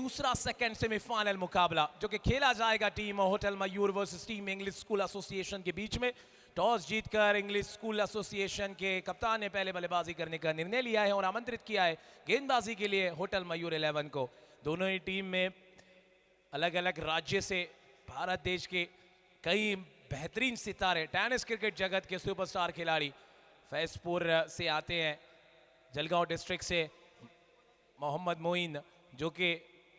दूसरा second semifinal मुकाबला जो कि खेला जाएगा team hotel Mayur versus team English school association के बीच में। टॉस जीतकर इंग्लिश स्कूल एसोसिएशन के कप्तान ने पहले बल्लेबाजी करने का निर्णय लिया है और आमंत्रित किया है गेंदबाजी के लिए होटल मयूर 11 को। दोनों ही टीम में अलग अलग राज्य से भारत देश के कई बेहतरीन सितारे, टेनिस क्रिकेट जगत के सुपरस्टार खिलाड़ी फैजपुर से आते हैं, जलगांव डिस्ट्रिक्ट से मोहम्मद मोइन जो कि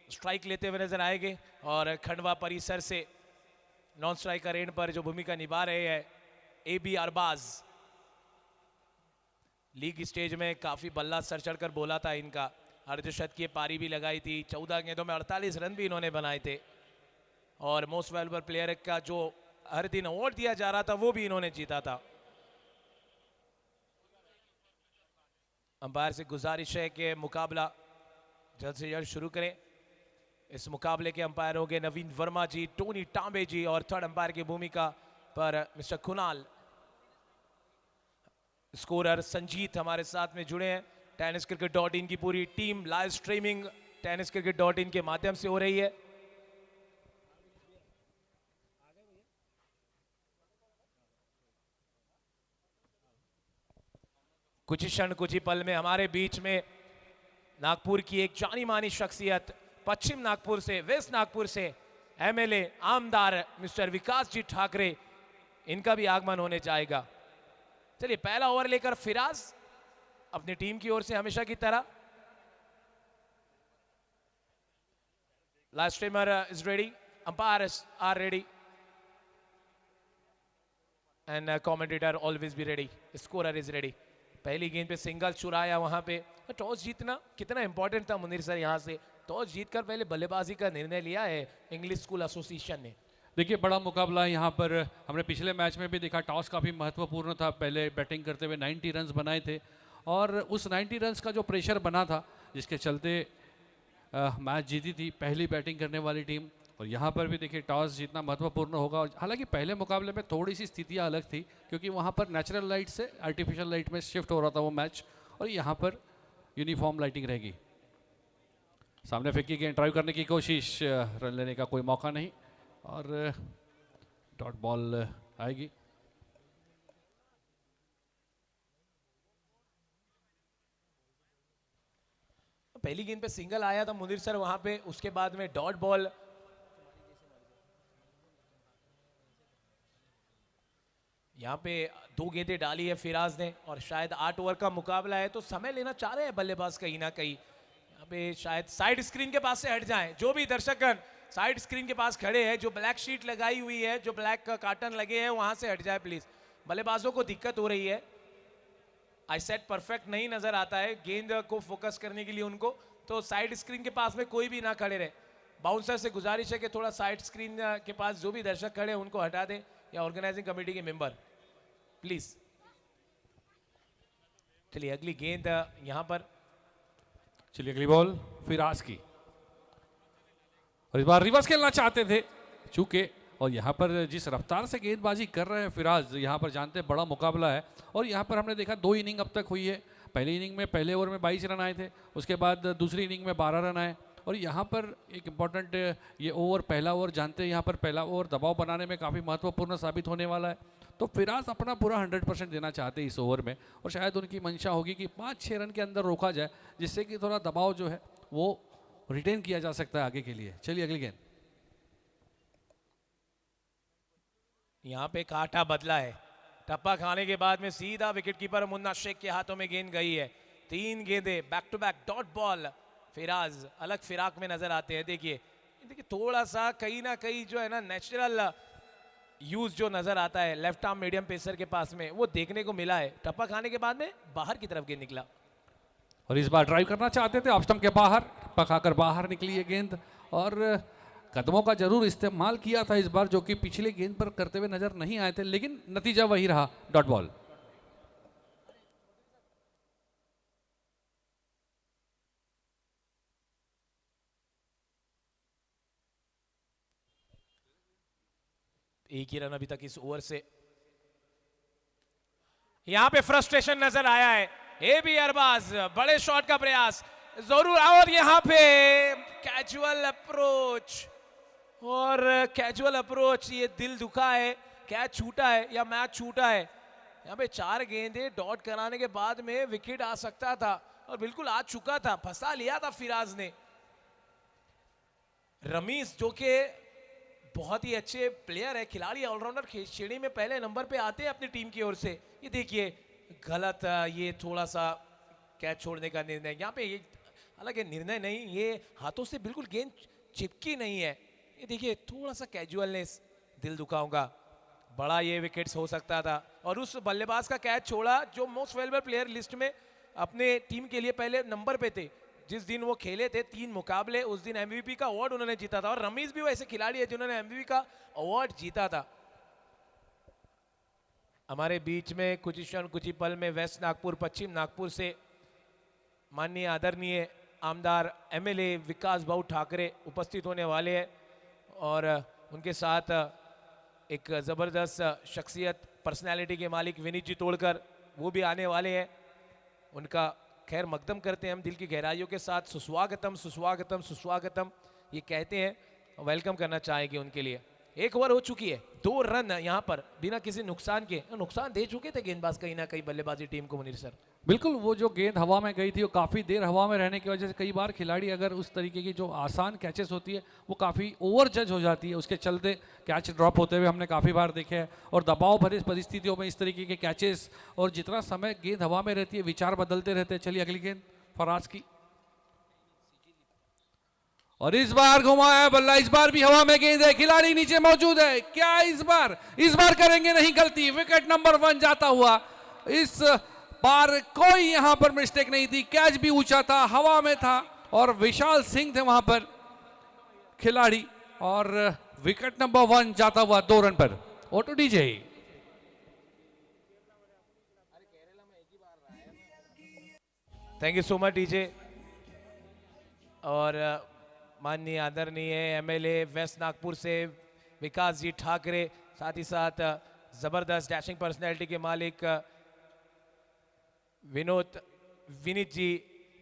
स्ट्राइक लेते हुए नजर आएंगे, और खंडवा परिसर से नॉन स्ट्राइकर एंड पर जो भूमिका निभा रहे हैं AB अरबाज। लीग स्टेज में काफी बल्ला सर चढ़कर बोला था इनका, अर्धशतकीय पारी भी लगाई थी, 14 गेंदों में 48 रन भी इन्होंने बनाए थे, और मोस्ट वैल्यूएबल प्लेयर का जो हर दिन अवार्ड दिया जा रहा था वो भी इन्होंने जीता था। अंपायर से गुजारिश है कि मुकाबला जल्द से जल्द शुरू करें। इस मुकाबले के अंपायर होंगे नवीन वर्मा जी, टोनी टांबे जी, और थर्ड अंपायर की भूमिका पर मिस्टर कुणाल। स्कोरर संजीत हमारे साथ में जुड़े हैं। tenniscricket.in की पूरी टीम लाइव स्ट्रीमिंग tenniscricket.in के माध्यम से हो रही है। कुछ ही क्षण कुछ ही पल में हमारे बीच में नागपुर की एक जानी मानी शख्सियत, पश्चिम नागपुर से, वेस्ट नागपुर से MLA आमदार मिस्टर विकास जी ठाकरे, इनका भी आगमन होने जाएगा। चलिए पहला ओवर लेकर फिराज अपनी टीम की ओर से हमेशा की तरह। Last streamer is ready, umpires are ready and commentator always be ready, scorer is ready. पहली गेंद पे सिंगल चुराया, वहां पे टॉस जीतना कितना इंपॉर्टेंट था मुनीर सर, यहां से टॉस जीतकर पहले बल्लेबाजी का निर्णय लिया है इंग्लिश स्कूल एसोसिएशन ने। देखिए बड़ा मुकाबला है यहाँ पर, हमने पिछले मैच में भी देखा टॉस काफ़ी महत्वपूर्ण था। पहले बैटिंग करते हुए 90 रन्स बनाए थे, और उस 90 रन्स का जो प्रेशर बना था जिसके चलते मैच जीती थी पहली बैटिंग करने वाली टीम। और यहाँ पर भी देखिए टॉस जीतना महत्वपूर्ण होगा। हालांकि पहले मुकाबले में थोड़ी सी स्थितियाँ अलग थी, क्योंकि वहाँ पर नेचुरल लाइट से आर्टिफिशियल लाइट में शिफ्ट हो रहा था वो मैच, और यहाँ पर यूनिफॉर्म लाइटिंग रहेगी। सामने फेंकी गेंद, ड्राइव करने की कोशिश, रन लेने का कोई मौका नहीं, और डॉट बॉल आएगी। पहली गेंद पे सिंगल आया था मुनीर सर वहां पे, उसके बाद में डॉट बॉल। यहाँ पे 2 गेंदें डाली है फिराज ने, और शायद 8 ओवर का मुकाबला है तो समय लेना चाह रहे हैं बल्लेबाज कहीं ना कहीं। यहाँ पे शायद साइड स्क्रीन के पास से हट जाएं, जो भी दर्शकगण साइड स्क्रीन के पास खड़े हैं, जो ब्लैक शीट लगाई हुई है, जो ब्लैक कार्टन लगे हैं, वहां से हट जाए प्लीज। बल्लेबाजों को दिक्कत हो रही है, आई सेट परफेक्ट नहीं नजर आता है गेंद को फोकस करने के लिए उनको, तो साइड स्क्रीन के पास में कोई भी ना खड़े रहे। बाउंसर से गुजारिश है कि थोड़ा साइड स्क्रीन के पास जो भी दर्शक खड़े हैं उनको हटा दें, या ऑर्गेनाइजिंग कमेटी के मेंबर प्लीज। चलिए अगली गेंद यहां पर, चलिए अगली बॉल फिराज की, और इस बार रिवर्स खेलना चाहते थे चूंकि, और यहाँ पर जिस रफ्तार से गेंदबाजी कर रहे हैं फिराज, यहाँ पर जानते हैं बड़ा मुकाबला है। और यहाँ पर हमने देखा 2 इनिंग अब तक हुई है। पहली इनिंग में पहले ओवर में 22 रन आए थे, उसके बाद दूसरी इनिंग में 12 रन आए, और यहाँ पर एक इम्पॉर्टेंट ये ओवर, पहला ओवर जानते हैं, यहाँ पर पहला ओवर दबाव बनाने में काफ़ी महत्वपूर्ण साबित होने वाला है। तो फिराज अपना पूरा 100% देना चाहते हैं इस ओवर में, और शायद उनकी मंशा होगी कि 5-6 रन के अंदर रोका जाए, जिससे कि थोड़ा दबाव जो है वो रिटेन किया जा सकता है आगे के लिए। चलिए अगली गेंद, यहाँ पे काटा बदला है, टप्पा खाने के बाद में सीधा विकेटकीपर मुन्ना शेख के हाथों में गेंद गई है। 3 गेंदें back to back dot ball. फिराज अलग फिराक में नजर आते हैं। देखिए थोड़ा सा कहीं ना कहीं जो है ना नेचुरल यूज जो नजर आता है लेफ्ट आर्म मीडियम पेसर के पास में, वो देखने को मिला है। टप्पा खाने के बाद में बाहर की तरफ गेंद निकला, और इस बार ड्राइव करना चाहते थे ऑफ स्टंप के बाहर, पकाकर बाहर निकली ये गेंद, और कदमों का जरूर इस्तेमाल किया था इस बार, जो कि पिछले गेंद पर करते हुए नजर नहीं आए थे, लेकिन नतीजा वही रहा, डॉट बॉल। एक ही रन अभी तक इस ओवर से। यहां पे फ्रस्ट्रेशन नजर आया है। AB अरबाज बड़े शॉट का प्रयास, जरूर। और यहाँ पे कैजुअल अप्रोच, और कैजुअल अप्रोच, ये दिल दुखा है, कैच छूटा है या मैच छूटा है। यहाँ पे 4 गेंदें डॉट कराने के बाद में विकेट आ सकता था और बिल्कुल आ चुका था, फंसा लिया था फिराज ने। रमीज जो कि बहुत ही अच्छे प्लेयर है, खिलाड़ी, ऑलराउंडर श्रेणी में पहले नंबर पे आते हैं अपनी टीम की ओर से। ये देखिए गलत, ये थोड़ा सा कैच छोड़ने का निर्णय यहाँ पे, ये हालांकि निर्णय नहीं, ये हाथों से बिल्कुल गेंद चिपकी नहीं है। ये देखिए थोड़ा सा कैजुअलनेस, दिल दुखाऊंगा, बड़ा ये विकेट्स हो सकता था। और उस बल्लेबाज का कैच छोड़ा जो मोस्ट वैल्यूएबल प्लेयर लिस्ट में अपने टीम के लिए पहले नंबर पे थे। जिस दिन वो खेले थे 3 मुकाबले, उस दिन एमवीपी का अवार्ड उन्होंने जीता था। और रमीज भी वो ऐसे खिलाड़ी है जिन्होंने एमवीपी का अवार्ड जीता था। हमारे बीच में कुछ क्षण कुछ ही पल में वेस्ट नागपुर, पश्चिम नागपुर से माननीय आदरणीय आमदार एमएलए विकास भाऊ ठाकरे उपस्थित होने वाले हैं। और उनके साथ एक ज़बरदस्त शख्सियत, पर्सनालिटी के मालिक विनीत जी तोड़कर, वो भी आने वाले हैं। उनका खैर मकदम करते हैं हम दिल की गहराइयों के साथ। सुस्वागतम सुस्वागतम सुस्वागतम ये कहते हैं, वेलकम करना चाहेंगे उनके लिए। 1 ओवर हो चुकी है, 2 रन यहाँ पर बिना किसी नुकसान के। नुकसान दे चुके थे गेंदबाज कहीं ना कहीं बल्लेबाजी टीम को मुनीर सर। बिल्कुल, वो जो गेंद हवा में गई थी वो काफ़ी देर हवा में रहने की वजह से कई बार खिलाड़ी अगर उस तरीके की जो आसान कैचेस होती है वो काफ़ी ओवर जज हो जाती है, उसके चलते कैच ड्रॉप होते हुए हमने काफ़ी बार देखे हैं। और दबाव भरी परिस्थितियों में इस तरीके के कैचेस, और जितना समय गेंद हवा में रहती है विचार बदलते रहते हैं। चलिए अगली गेंद फराज की, और इस बार घुमाया बल्ला, इस बार भी हवा में गेंद है, खिलाड़ी नीचे मौजूद है। क्या इस बार करेंगे नहीं गलती, विकेट नंबर 1 जाता हुआ। इस बार कोई यहां पर मिस्टेक नहीं थी, कैच भी ऊंचा था, हवा में था, और विशाल सिंह थे वहां पर खिलाड़ी, और विकेट नंबर 1 जाता हुआ 2 रन पर। Auto DJ, thank you so much DJ. और माननीय आदरणीय एमएलए वेस्ट नागपुर से विकास जी ठाकरे, साथ ही साथ जबरदस्त डैशिंग पर्सनैलिटी के मालिक विनीत जी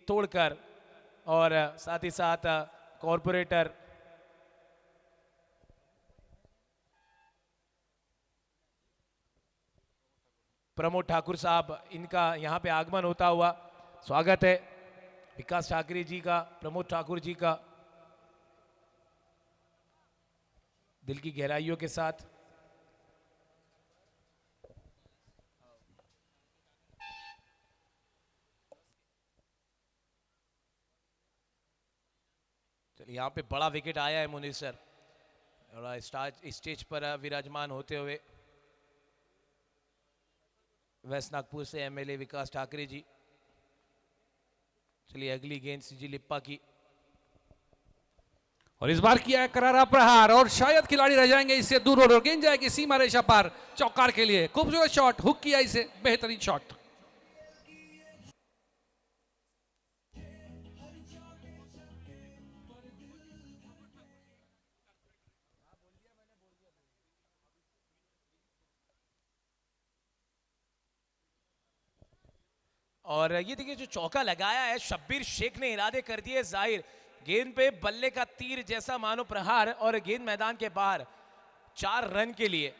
तोड़कर, और साथ ही साथ कॉरपोरेटर प्रमोद ठाकुर साहब, इनका यहाँ पे आगमन होता हुआ स्वागत है। विकास ठाकरे जी का, प्रमोद ठाकुर जी का, दिल की गहराइयों के साथ। चलिए यहाँ पे बड़ा विकेट आया है मुनीर सर, और स्टेज पर विराजमान होते हुए वेस्ट नागपुर से एमएलए विकास ठाकरे जी। चलिए अगली गेंद सीजी लिप्पा की, और इस बार किया है करारा प्रहार, और शायद खिलाड़ी रह जाएंगे इससे दूर, और गेंद जाएगी सीमा रेखा पार चौकार के लिए। खूबसूरत शॉट, हुक किया इसे, बेहतरीन शॉट। और ये देखिए जो चौका लगाया है शब्बीर शेख ने, इरादे कर दिए जाहिर। गेंद पे बल्ले का तीर जैसा मानो प्रहार, और गेंद मैदान के बाहर 4 रन के लिए।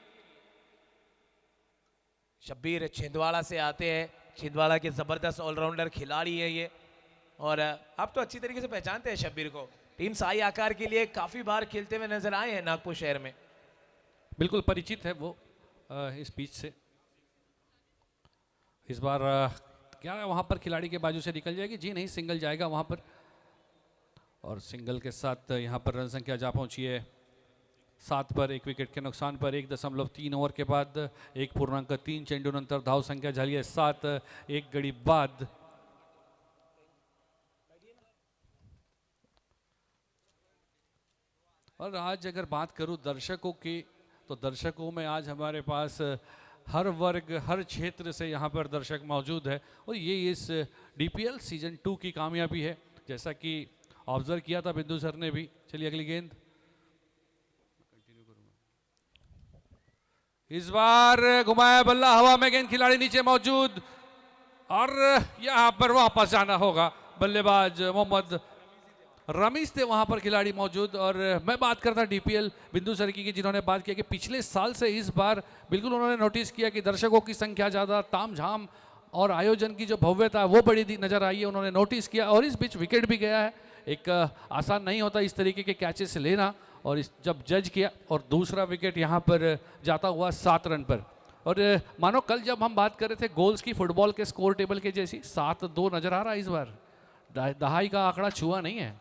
शब्बीर छिंदवाड़ा से आते हैं, छिंदवाड़ा के जबरदस्त ऑलराउंडर खिलाड़ी है ये, और आप तो अच्छी तरीके से पहचानते हैं शब्बीर को। टीम साई आकार के लिए काफी बार खेलते हुए नजर आए हैं नागपुर शहर में। बिल्कुल परिचित है वो इस पिच से। इस बार क्या वहां पर खिलाड़ी के बाजू से निकल जाएगी? जी नहीं, सिंगल जाएगा वहां पर, और सिंगल के साथ यहाँ पर रन संख्या जा पहुंची है 7 पर। 1 विकेट के नुकसान पर 1.3 ओव्हर के बाद 1.3 चेंडूनंतर धाव संख्या झाली आहे 7, 1 गडी बाद। और आज अगर बात करूं दर्शकों की, तो दर्शकों में आज हमारे पास हर वर्ग, हर क्षेत्र से यहाँ पर दर्शक मौजूद है, और ये इस डीपीएल सीजन 2 की कामयाबी है, जैसा कि ऑब्जर्व किया था बिंदु सर ने भी। चलिए अगली गेंद, इस बार घुमाया बल्ला, हवा में गेंद, खिलाड़ी नीचे मौजूद, और यहाँ पर वापस जाना होगा। बल्लेबाज मोहम्मद रमीज थे वहां पर खिलाड़ी मौजूद। और मैं बात करता डीपीएल बिंदु सरकी की, जिन्होंने बात किया कि पिछले साल से इस बार बिल्कुल उन्होंने नोटिस किया कि दर्शकों की संख्या ज़्यादा, तामझाम और आयोजन की जो भव्यता है वो बड़ी नज़र आई है, उन्होंने नोटिस किया। और इस बीच विकेट भी गया है। एक आसान नहीं होता इस तरीके के कैचेस लेना, और इस जब जज किया और दूसरा विकेट यहाँ पर जाता हुआ 7 रन पर। और मानो कल जब हम बात कर रहे थे गोल्स की फुटबॉल के स्कोर टेबल के जैसी, 7-2 नजर आ रहा है इस बार। दहाई का आंकड़ा छुआ नहीं है।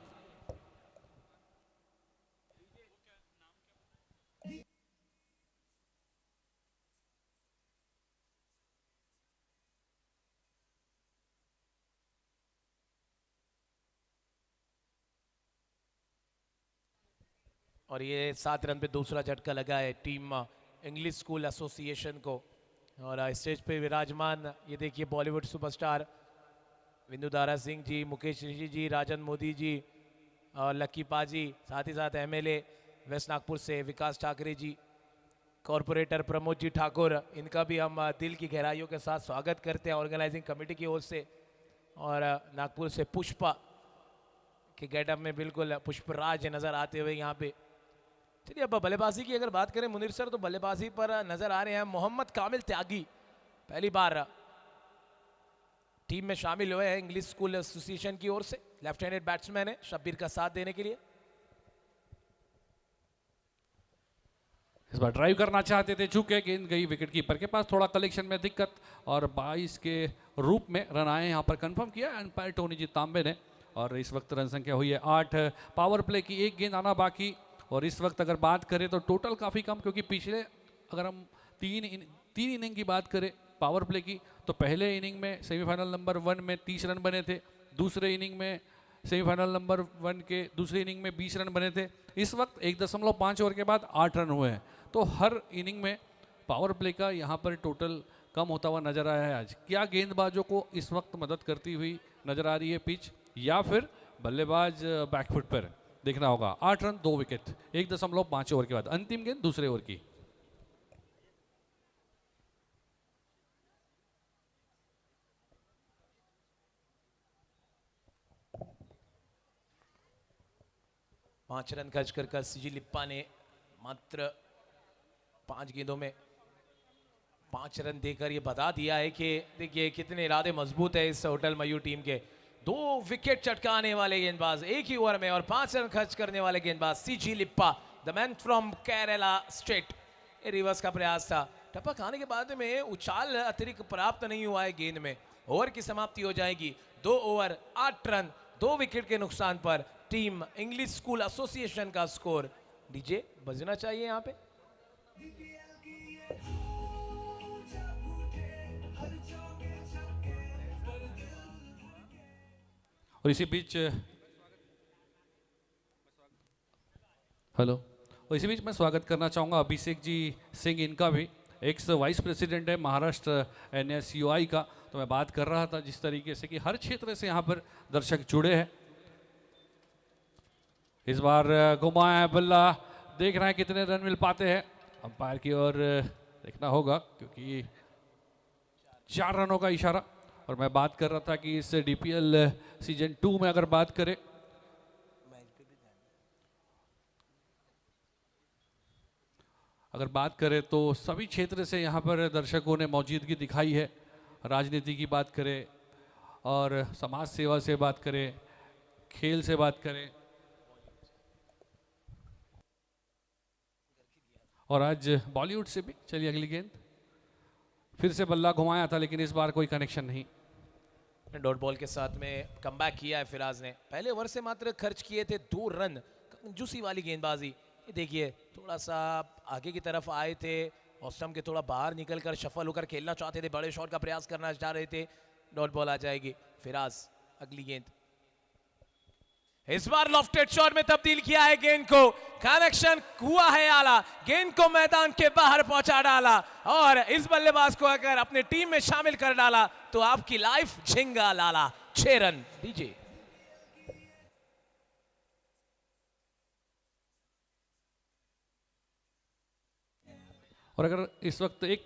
और ये 7 रन पे दूसरा झटका लगा है टीम इंग्लिश स्कूल एसोसिएशन को। और स्टेज पे विराजमान ये देखिए बॉलीवुड सुपरस्टार विंदु दारा सिंह जी, मुकेश ऋषि जी, राजन मोदी जी और लक्की पाजी, साथ ही साथ एमएलए वेस्ट नागपुर से विकास ठाकरे जी, कॉरपोरेटर प्रमोद जी ठाकुर, इनका भी हम दिल की गहराइयों के साथ स्वागत करते हैं ऑर्गेनाइजिंग कमेटी की ओर से। और नागपुर से पुष्पा के गेटअप में बिल्कुल पुष्पराज नज़र आते हुए यहाँ पे। चलिए अब बल्लेबाजी की अगर बात करें मुनीर सर, तो बल्लेबाजी पर नजर आ रहे हैं मोहम्मद कामिल त्यागी, पहली बार टीम में शामिल हुए हैं इंग्लिश स्कूल एसोसिएशन की ओर से। लेफ्ट हैंडेड बैट्समैन है शब्बीर का साथ देने के लिए। इस बार ड्राइव करना चाहते थे, चूके गेंद गई विकेट कीपर के पास, थोड़ा कलेक्शन में दिक्कत, और 22 के रूप में रन आए यहाँ पर कंफर्म किया अंपायर टोनी जी तांबे ने। और इस वक्त रन संख्या हुई है 8। पावर प्ले की एक गेंद आना बाकी। और इस वक्त अगर बात करें तो टोटल काफ़ी कम, क्योंकि पिछले अगर हम तीन इनिंग की बात करें पावर प्ले की, तो पहले इनिंग में सेमीफाइनल नंबर 1 में 30 रन बने थे, दूसरे इनिंग में सेमीफाइनल नंबर 1 के दूसरे इनिंग में 20 रन बने थे। इस वक्त 1.5 ओवर के बाद 8 रन हुए हैं। तो हर इनिंग में पावर प्ले का यहाँ पर टोटल कम होता हुआ नजर आया है। आज क्या गेंदबाजों को इस वक्त मदद करती हुई नजर आ रही है पिच, या फिर बल्लेबाज बैकफुट पर, देखना होगा। 8 रन 2 विकेट 1.5 ओवर के बाद, अंतिम गेंद दूसरे ओवर की। पांच रन खर्च कर सीजी लिप्पा ने मात्र 5 गेंदों में 5 रन देकर ये बता दिया है कि देखिए कितने इरादे मजबूत है इस होटल मयूर टीम के। 2 विकेट चटकाने वाले गेंदबाज एक ही ओवर में, और 5 रन खर्च करने वाले गेंदबाज सीजी लिप्पा, the man from Kerala state. ये रिवर्स का प्रयास था, टप्पा खाने के बाद में उछाल अतिरिक्त प्राप्त नहीं हुआ है गेंद में। ओवर की समाप्ति हो जाएगी। 2 ओवर 8 रन 2 विकेट के नुकसान पर टीम इंग्लिश स्कूल एसोसिएशन का स्कोर। डीजे बजना चाहिए यहाँ पे। और इसी बीच हेलो, और इसी बीच मैं स्वागत करना चाहूँगा अभिषेक जी सिंह, इनका भी एक्स वाइस प्रेसिडेंट है महाराष्ट्र NSUI का। तो मैं बात कर रहा था जिस तरीके से कि हर क्षेत्र से यहाँ पर दर्शक जुड़े हैं। इस बार घुमाया है बल्ला, देख रहे हैं कितने रन मिल पाते हैं। अंपायर की ओर देखना होगा, क्योंकि 4 रनों का इशारा। और मैं बात कर रहा था कि इस DPL सीजन 2 में अगर बात करें, तो सभी क्षेत्र से यहाँ पर दर्शकों ने मौजूदगी दिखाई है। राजनीति की बात करें और समाज सेवा से बात करें, खेल से बात करें, और आज बॉलीवुड से भी। चलिए अगली गेंद, फिर से बल्ला घुमाया था लेकिन इस बार कोई कनेक्शन नहीं। डॉट बॉल के साथ में कमबैक किया है फिराज ने। पहले ओवर से मात्र खर्च किए थे 2 रन, कंजूसी वाली गेंदबाजी। ये देखिए थोड़ा सा आगे की तरफ आए थे, ऑस्टम के थोड़ा बाहर निकलकर शफल होकर खेलना चाहते थे, बड़े शॉट का प्रयास करना चाह रहे थे। डॉट बॉल आ जाएगी। फिराज अगली गेंद, इस बार लॉफ्टेड शॉट में तब्दील किया है गेंद को, कनेक्शन हुआ है आला, गेंद को मैदान के बाहर पहुंचा डाला। और इस बल्लेबाज को अगर अपने टीम में शामिल कर डाला तो आपकी लाइफ झिंगा लाला। 6 रन दीजिए। और अगर इस वक्त एक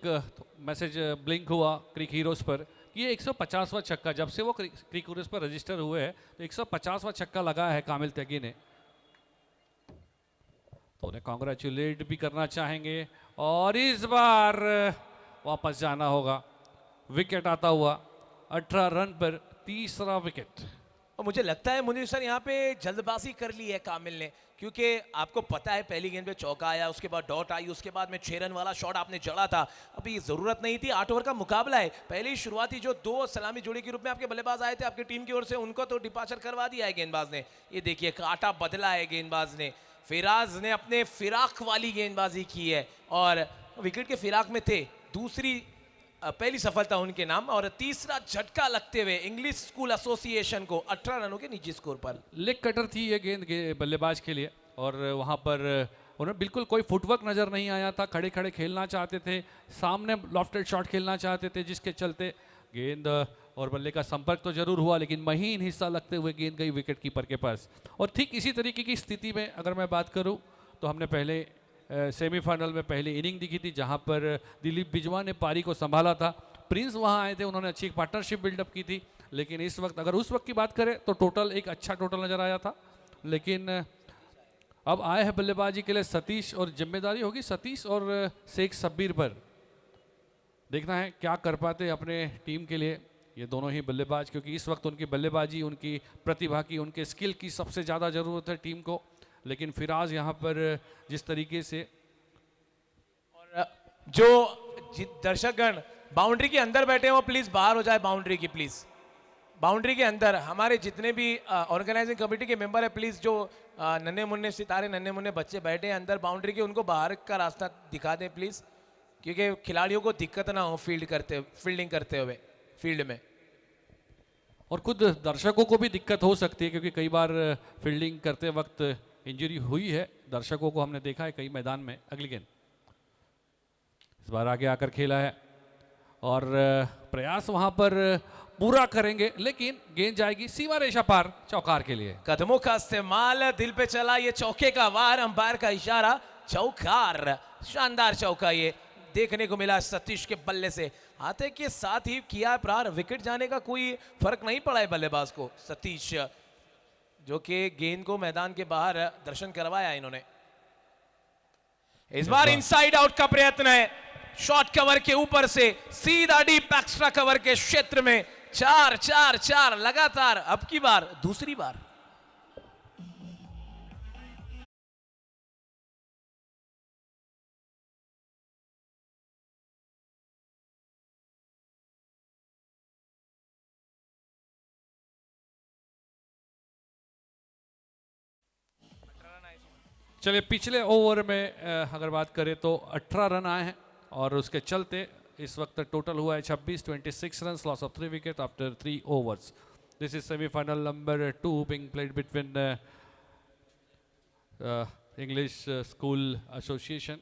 मैसेज ब्लिंक हुआ क्रिक हीरोज पर ये 150वां छक्का, जब से वो क्रिक पर रजिस्टर हुए हैं तो 150वां छक्का लगाया है कामिल त्यागी ने, तो उन्हें कॉन्ग्रेचुलेट भी करना चाहेंगे। और इस बार वापस जाना होगा, विकेट आता हुआ 18 रन पर तीसरा विकेट। और मुझे लगता है मुनीर सर यहाँ पे जल्दबाजी कर ली है कामिल ने, क्योंकि आपको पता है पहली गेंद पे चौका आया, उसके बाद डॉट आई, उसके बाद में 6 रन वाला शॉट आपने जड़ा था। अभी जरूरत नहीं थी, 8 ओवर का मुकाबला है। पहले ही शुरुआती जो 2 सलामी जोड़ी के रूप में आपके बल्लेबाज आए थे आपकी टीम की ओर से, उनको तो डिपार्चर करवा दिया है गेंदबाज ने। ये देखिए काटा बदला है गेंदबाज ने, फिराज ने अपने फिराक वाली गेंदबाजी की है और विकेट के फिराक में थे। दूसरी पहली सफलता उनके नाम और तीसरा झटका लगते हुए इंग्लिश स्कूल एसोसिएशन को 18 रनों के निजी स्कोर पर। लेग कटर थी ये गेंद बल्लेबाज के लिए, और वहाँ पर उन्हें बिल्कुल कोई फुटवर्क नज़र नहीं आया था। खड़े खड़े खेलना चाहते थे, सामने लॉफ्टेड शॉट खेलना चाहते थे, जिसके चलते गेंद और बल्ले का संपर्क तो जरूर हुआ, लेकिन महीन हिस्सा लगते हुए गेंद गई विकेट कीपर के पास। और ठीक इसी तरीके की स्थिति में अगर मैं बात करूं तो हमने पहले सेमीफाइनल में पहली इनिंग दिखी थी, जहां पर दिलीप बिजवा ने पारी को संभाला था। प्रिंस वहां आए थे, उन्होंने अच्छी पार्टनरशिप बिल्डअप की थी, लेकिन इस वक्त अगर उस वक्त की बात करें तो टोटल एक अच्छा टोटल नज़र आया था। लेकिन अब आए हैं बल्लेबाजी के लिए सतीश, और जिम्मेदारी होगी सतीश और शेख शब्बीर पर। देखना है क्या कर पाते अपने टीम के लिए ये दोनों ही बल्लेबाज, क्योंकि इस वक्त उनकी बल्लेबाजी, उनकी प्रतिभा की, उनके स्किल की सबसे ज़्यादा ज़रूरत है टीम को। लेकिन फिराज यहाँ पर जिस तरीके से, और जो दर्शकगण बाउंड्री के अंदर बैठे हैं वो प्लीज बाहर हो जाए बाउंड्री की, प्लीज बाउंड्री के अंदर। हमारे जितने भी ऑर्गेनाइजिंग कमेटी के मेंबर है, प्लीज जो नन्हे मुन्ने सितारे, नन्हे मुन्ने बच्चे बैठे हैं अंदर बाउंड्री के, उनको बाहर का रास्ता दिखा दें प्लीज, क्योंकि खिलाड़ियों को दिक्कत ना हो फील्डिंग करते हुए फील्ड में। और खुद दर्शकों को भी दिक्कत हो सकती है, क्योंकि कई बार फील्डिंग करते वक्त इंजरी हुई है दर्शकों को, हमने देखा है कई मैदान में। अगली गेंद इस बार आगे आकर खेला है और प्रयास वहां पर पूरा करेंगे, लेकिन गेंद जाएगी सीमा रेखा पार चौकार के लिए। कदमों का इस्तेमाल, दिल पे चला ये चौके का वार, अंपायर का इशारा, चौकार, शानदार चौका ये देखने को मिला सतीश के बल्ले से। आते के साथ ही किया प्रहार, विकेट जाने का कोई फर्क नहीं पड़ा है बल्लेबाज को। सतीश जो कि गेंद को मैदान के बाहर दर्शन करवाया इन्होंने। इस बार इनसाइड आउट का प्रयत्न है, शॉर्ट कवर के ऊपर से सीधा डीप एक्स्ट्रा कवर के क्षेत्र में 4-4-4 लगातार, अब की बार दूसरी बार। चलिए पिछले ओवर में अगर बात करें तो 18 रन आए हैं, और उसके चलते इस वक्त टोटल हुआ है 26 run, loss of 3 wicket after 3 overs. This is semi-final number 2 being played between English School Association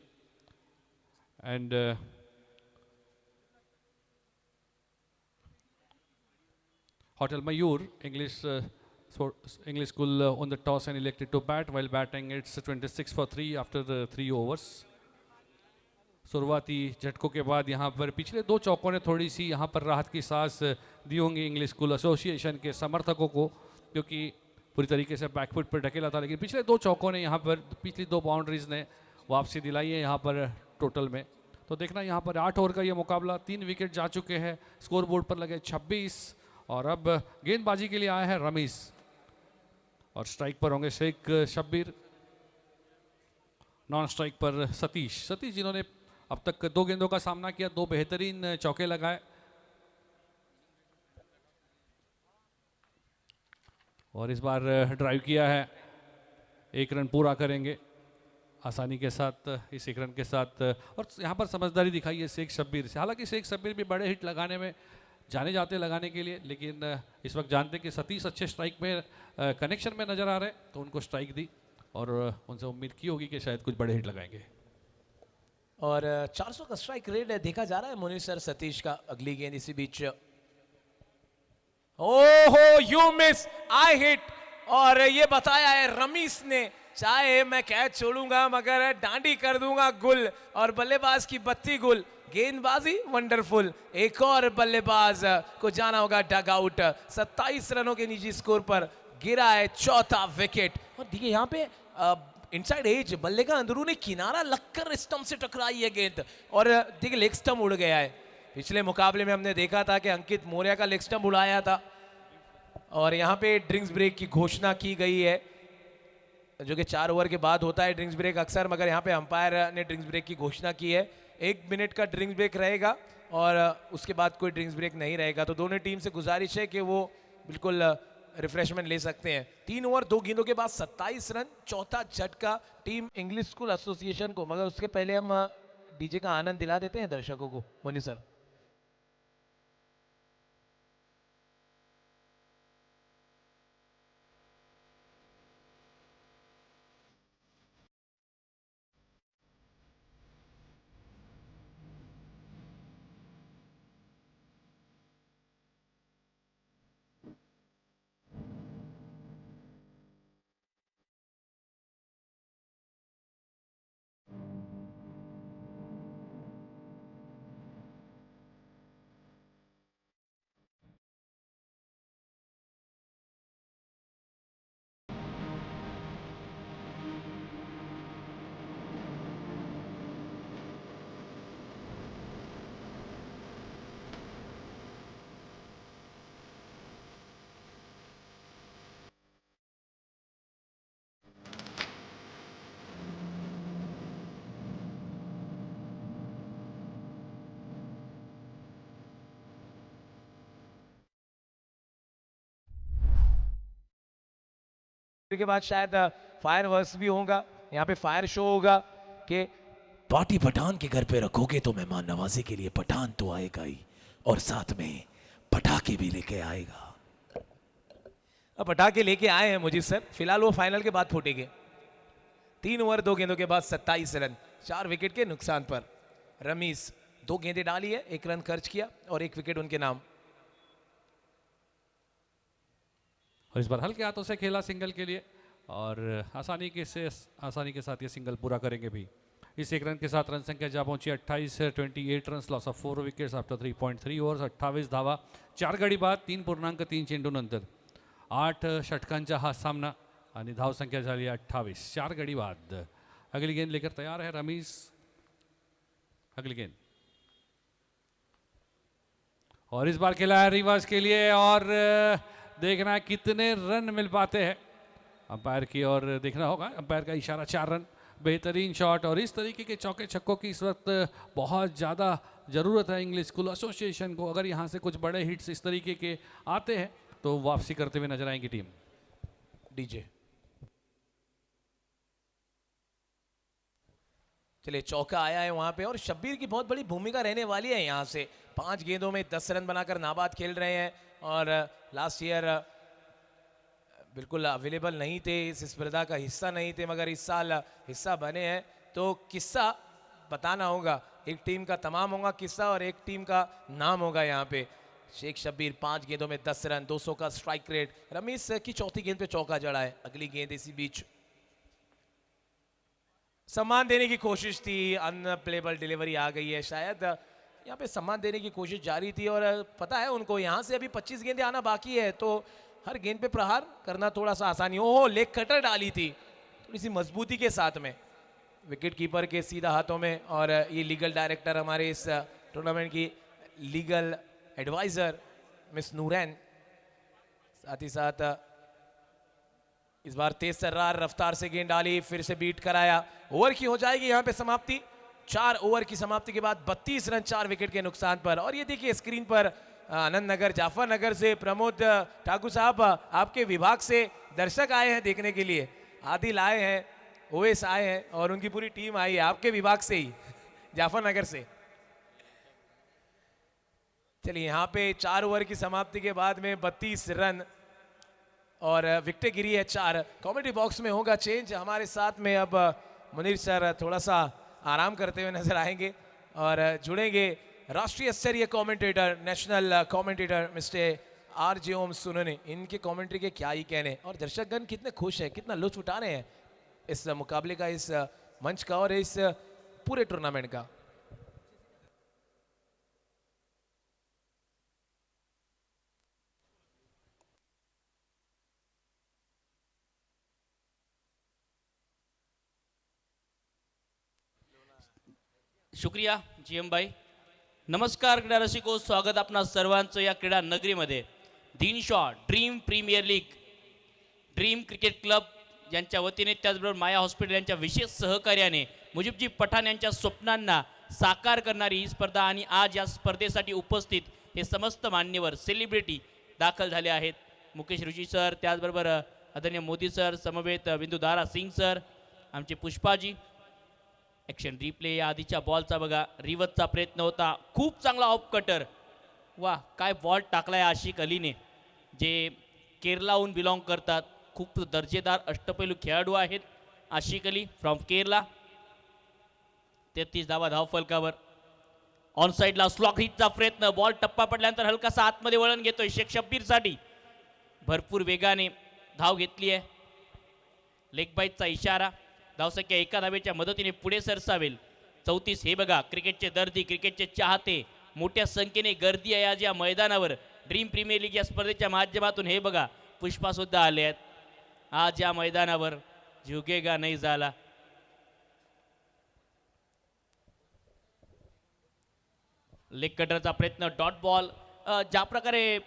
and Hotel Mayur. English School on the toss and elected to bat. While batting, it's 26 for 3 after the 3 overs. शुरुआती झटकों के बाद यहाँ पर पिछले 2 चौकों ने थोड़ी सी यहाँ पर राहत की सांस दी होंगी इंग्लिश स्कूल एसोसिएशन के समर्थकों को, क्योंकि पूरी तरीके से बैकफुट पर ढकेला था। लेकिन पिछले 2 चौकों ने यहाँ पर, पिछली 2 बाउंड्रीज ने वापसी दिलाई है यहाँ पर टोटल में। तो देखना यहाँ पर 8 ओवर का ये मुकाबला, 3 विकेट जा चुके हैं, स्कोर बोर्ड पर लगे 26, और अब गेंदबाजी के लिए आया है रमीज, और स्ट्राइक पर होंगे शेख शब्बीर, नॉन स्ट्राइक पर सतीश जिन्होंने अब तक 2 गेंदों का सामना किया, 2 बेहतरीन चौके लगाए, और इस बार ड्राइव किया है। 1 रन पूरा करेंगे आसानी के साथ इस 1 रन के साथ, और यहाँ पर समझदारी दिखाई है शेख शब्बीर से। हालांकि शेख शब्बीर भी बड़े हिट लगाने में जाने जाते लगाने के लिए, लेकिन इस वक्त जानते हैं कि सतीश अच्छे स्ट्राइक में कनेक्शन में नजर आ रहे, तो उनको स्ट्राइक दी और उनसे उम्मीद की होगी कि शायद कुछ बड़े हिट लगाएंगे। और 400 का स्ट्राइक रेट देखा जा रहा है मुनीर सर सतीश का। अगली गेंद इसी बीच, ओहो यू मिस, आई हिट, और ये बताया है रमीज ने, चाहे मैं कैच छोड़ूंगा मगर डांडी कर दूंगा गुल, और बल्लेबाज की बत्ती गुल। गेंदबाजी वंडरफुल, एक और बल्लेबाज को जाना होगा डग आउट। 27 रनों के निजी स्कोर पर गिरा है चौथा विकेट। और देखिए यहाँ पे इनसाइड एज, बल्ले का अंदरूनी किनारा लगकर स्टंप से टकराई है गेंद और देखिए लेग स्टंप उड़ गया है। पिछले मुकाबले में हमने देखा था कि अंकित मौर्य का लेग स्टंप उड़ाया था और यहाँ पे ड्रिंक्स ब्रेक की घोषणा की गई है, जो कि 4 ओवर के बाद होता है ड्रिंक्स ब्रेक अक्सर, मगर यहाँ पे अंपायर ने ड्रिंक्स ब्रेक की घोषणा की है। 1 मिनट का ड्रिंक्स ब्रेक रहेगा और उसके बाद कोई ड्रिंक्स ब्रेक नहीं रहेगा। तो दोनों टीम से गुजारिश है कि वो बिल्कुल रिफ्रेशमेंट ले सकते हैं। 3 ओवर 2 गेंदों के बाद 27 रन, चौथा झटका टीम इंग्लिश स्कूल एसोसिएशन को। मगर उसके पहले हम डीजे का आनंद दिला देते हैं दर्शकों को। मोनी सर। के बाद शायद फायर वर्क्स भी होगा, यहाँ पे फायर शो होगा कि पार्टी पठान के घर पे रखोगे तो मेहमान नवाजी के लिए पठान तो आएगा ही और साथ में पटाखे भी लेके आएगा। अब पटाखे लेके आए हैं मुझे सर, फिलहाल वो फाइनल के बाद फूटेंगे। 3 ओवर 2 गेंदों के बाद 27 रन, 4 विकेट के नुकसान पर। रमीज 2 गेंदें डाली है, 1 रन खर्च किया और 1 विकेट उनके नाम। और इस बार हल्के हाथों से खेला सिंगल के लिए और आसानी के साथ ये सिंगल पूरा करेंगे भी। इस 1 रन के साथ रन संख्या जा पहुंची 28 है। 28 run, loss of 4 wickets after 3.3 overs. 28 धावा, 4 गडी बाद, 3.3 चेंडू नंतर 8 षटकांचा हा सामना आणि धाव संख्या झाली 28, 4 गडी बाद। अगली गेंद लेकर तैयार है रमीज। अगली गेंद और इस बार खेला है रिवर्स के लिए और देखना है कितने रन मिल पाते हैं। अंपायर की ओर देखना होगा, अंपायर का इशारा 4 रन। बेहतरीन शॉट और इस तरीके के चौके छक्कों की इस वक्त बहुत ज़्यादा ज़रूरत है इंग्लिश स्कूल एसोसिएशन को। अगर यहाँ से कुछ बड़े हिट्स इस तरीके के आते हैं तो वापसी करते हुए नजर आएंगी टीम। डीजे चलिए, चौका आया है वहां पे और शब्बीर की बहुत बड़ी भूमिका रहने वाली है। यहाँ से 5 गेंदों में 10 रन बनाकर नाबाद खेल रहे हैं और लास्ट ईयर बिल्कुल अवेलेबल नहीं थे, इस स्पर्धा का हिस्सा नहीं थे, मगर इस साल हिस्सा बने हैं। तो किस्सा बताना होगा, एक टीम का तमाम होगा किस्सा और एक टीम का नाम होगा। यहाँ पे शेख शब्बीर 5 गेंदों में 10 रन, 200 का स्ट्राइक रेट। रमीज की चौथी गेंद पे चौका जड़ा है। अगली गेंद इसी बीच सम्मान देने की कोशिश थी, अनप्लेबल डिलीवरी आ गई है। शायद यहाँ पे सम्मान देने की कोशिश जारी थी और पता है उनको यहाँ से अभी 25 गेंदें आना बाकी है, तो हर गेंद पे प्रहार करना थोड़ा सा आसानी। ओहो, लेग कटर डाली थी थोड़ी सी मजबूती के साथ में विकेट कीपर के सीधा हाथों में। और ये लीगल डायरेक्टर हमारे इस टूर्नामेंट की लीगल एडवाइजर मिस नूरैन, साथ ही साथ इस बार तेज सर्रार रफ्तार से गेंद डाली, फिर से बीट कराया। ओवर की हो जाएगी यहाँ पे समाप्ति। 4 ओवर की समाप्ति के बाद 32 रन 4 विकेट के नुकसान पर। और ये देखिए स्क्रीन पर आनंद नगर जाफर नगर से प्रमोद ठाकुर साहब, आपके विभाग से दर्शक आए हैं देखने के लिए। आदिल आए हैं, ओएस आए हैं और उनकी पूरी टीम आई है आपके विभाग से ही, जाफर नगर से। चलिए, यहाँ पे 4 ओवर की समाप्ति के बाद में 32 रन और विकेट गिरी है 4। कॉमेडी बॉक्स में होगा चेंज। हमारे साथ में अब मुनीर सर थोड़ा सा आराम करते हुए नजर आएंगे और जुड़ेंगे राष्ट्रीय स्तरीय commentator, national commentator mister R J. Om सुनने। इनके कमेंट्री के क्या ही कहने, और दर्शकगण कितने खुश हैं, कितना लुत्फ उठा रहे हैं इस मुकाबले का, इस मंच का और इस पूरे टूर्नामेंट का। शुक्रिया GM भाई. नमस्कार क्रीडा रसिको, स्वागत आपणा सर्वांचं या क्रीडा नगरीमध्ये. Dinshaw dream premiere league dream cricket club यांच्या वतीने, त्याचबरोबर माया हॉस्पिटल यांच्या विशेष सहकार्याने मुजीबजी पठाण यांच्या स्वप्नांना साकार करणारी ही स्पर्धा, आणि आज या स्पर्धेसाठी उपस्थित हे समस्त मान्यवर सेलिब्रिटी दाखल झाले आहेत. मुकेश ऋषी सर, त्याचबरोबर आदरणीय मोदी सर, समवेत बिंदू दारा सिंग सर, आमचे पुष्पाजी. ॲक्शन रिप्ले या आधीच्या बॉलचा बघा, रिवर्सचा प्रयत्न होता, खूप चांगला ऑफ कटर. वा, काय बॉल टाकलाय आशिक अलीने, जे केरलाहून बिलॉंग करतात. खूप दर्जेदार अष्टपैलू खेळाडू आहेत आशिक अली फ्रॉम केरला. 33 धावा धावफलकावर. ऑन साईडला स्लॉक हिटचा प्रयत्न, बॉल टप्पा पडल्यानंतर हलकासा आतमध्ये वळण घेतोय शेख शब्बीरसाठी. भरपूर वेगाने धाव घेतली आहे. लेग बाईटचा इशारा. धावसंख्या एका धावेच्या मदतीने पुढे सरसावेल. 34. हे बघा, क्रिकेटचे दर्दी, क्रिकेटचे चाहते, मोठ्या संख्येने गर्दी आहे आज या मैदानावर. ड्रीम प्रीमियर लीग या स्पर्धेच्या माध्यमातून. हे बघा, पुष्पा सुद्धा आले आहेत आज या मैदानावर. झुकेगा नाही झाला. लेग कटरचा प्रयत्न, डॉट बॉल. ज्या प्रकारे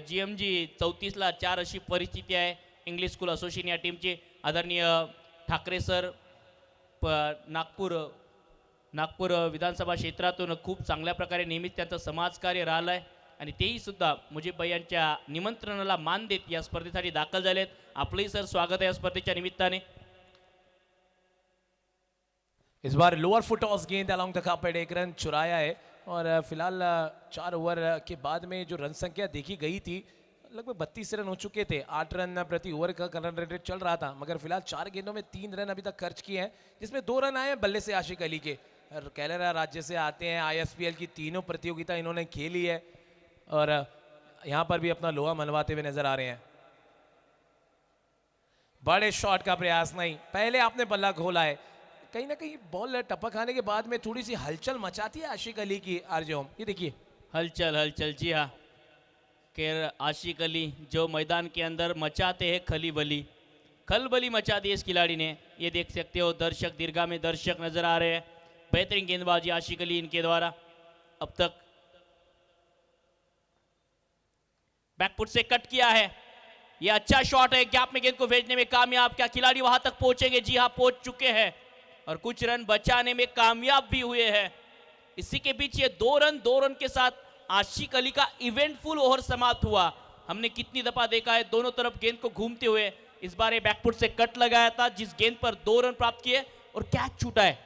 GMG 34ला 4 अशी परिस्थिती आहे इंग्लिश स्कूल असोसिएशन या टीमची. आदरणीय ठाकरे सर नागपूर विधानसभा क्षेत्रातून खूप चांगल्या प्रकारे नेहमीच त्यांचं समाजकार्य राहिलं आहे, आणि तेही सुद्धा मुजीबभाई यांच्या निमंत्रणाला मान देत या स्पर्धेसाठी दाखल झाले आहेत. आपलंही सर स्वागत आहे या स्पर्धेच्या निमित्ताने. इस बार लोअर फुट टॉस गेंद अलॉन्ग द कार्पेट, एक रन चुराया है. और फिलहाल 4 ओवर के बाद में जो रन संख्या देखी गई थी, लगभग 32 रन हो चुके थे. 8 रन प्रति ओवर का रन रेट चल रहा था, मगर फिलहाल 4 गेंदों में 3 रन अभी तक खर्च किए हैं, जिसमें 2 रन आए हैं बल्ले से आशिक अली के. केरला राज्य से आते हैं, ISPL की तीनों प्रतियोगिता इन्होंने खेली है, और यहाँ पर भी अपना लोहा मनवाते हुए नजर आ रहे हैं. बड़े शॉट का प्रयास नहीं, पहले आपने बल्ला खोला है. कहीं ना कहीं बॉल टपक आने के बाद में थोड़ी सी हलचल मचाती है आशिक अली की. आरजे होम, ये देखिए हलचल. जी हाँ, आशिक अली जो मैदान के अंदर मचाते हैं खलबली मचा दी इस खिलाड़ी ने. ये देख सकते हो, दर्शक दीर्घा में दर्शक नजर आ रहे हैं. बेहतरीन गेंदबाजी आशिक अली इनके द्वारा अब तक. बैकफुट से कट किया है, ये अच्छा शॉट है, गैप में गेंद को भेजने में कामयाब. क्या खिलाड़ी वहां तक पहुंचेंगे? जी हाँ, पहुंच चुके हैं, और कुछ रन बचाने में कामयाब भी हुए हैं. इसी के बीच ये 2 रन के साथ आशिक अली का इवेंटफुल ओवर समाप्त हुआ. हमने कितनी दफा देखा है दोनों तरफ गेंद को घूमते हुए. इस बार ये बैकफुट से कट लगाया था, जिस गेंद पर 2 रन प्राप्त किए और कैच छूटा है.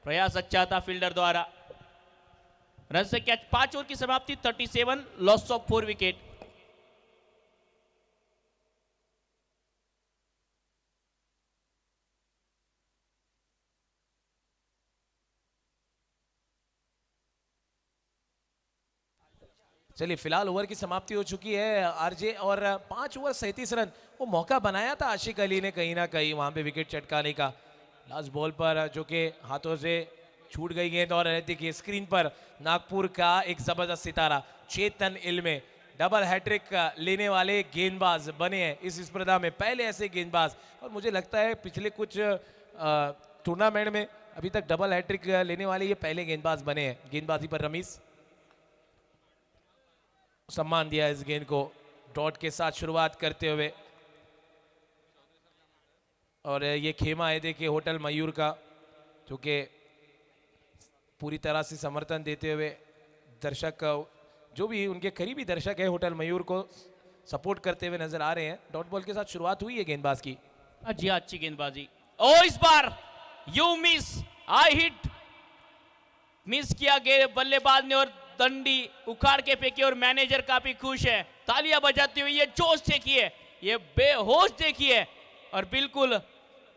प्रयास अच्छा था फील्डर द्वारा. रन से कैच. 5 ओवर की समाप्ति, 37, लॉस ऑफ 4 विकेट. चलिए, फिलहाल ओवर की समाप्ति हो चुकी है आरजे, और 5 ओवर 37 रन. वो मौका बनाया था आशिक अली ने कहीं ना कहीं वहां पे विकेट चटकाने का. लास्ट बॉल पर जो कि हाथों से छूट गई गेंद. और देखिए स्क्रीन पर नागपुर का एक जबरदस्त सितारा चेतन इल्मे, डबल हैट्रिक लेने वाले गेंदबाज बने हैं इस स्पर्धा में, पहले ऐसे गेंदबाज. और मुझे लगता है पिछले कुछ टूर्नामेंट में अभी तक डबल हैट्रिक लेने वाले ये पहले गेंदबाज बने हैं. गेंदबाजी पर रमीज सम्मान दिया इस गेंद को डॉट के साथ शुरुआत करते हुए. और ये खेमा है देखिए होटल मयूर का, जो कि पूरी तरह से समर्थन देते हुए दर्शक, जो भी उनके करीबी दर्शक है होटल मयूर को सपोर्ट करते हुए नजर आ रहे हैं. डॉट बॉल के साथ शुरुआत हुई है गेंदबाज की. जी अच्छी गेंदबाजी. ओ इस बार you miss, I hit, miss किया बल्लेबाज ने और दंडी उखाड़ के फेंकी, और मैनेजर काफी खुश है. तालियां बजाते हुए ये जोश देखिए, ये बेहोश देखिए. और बिल्कुल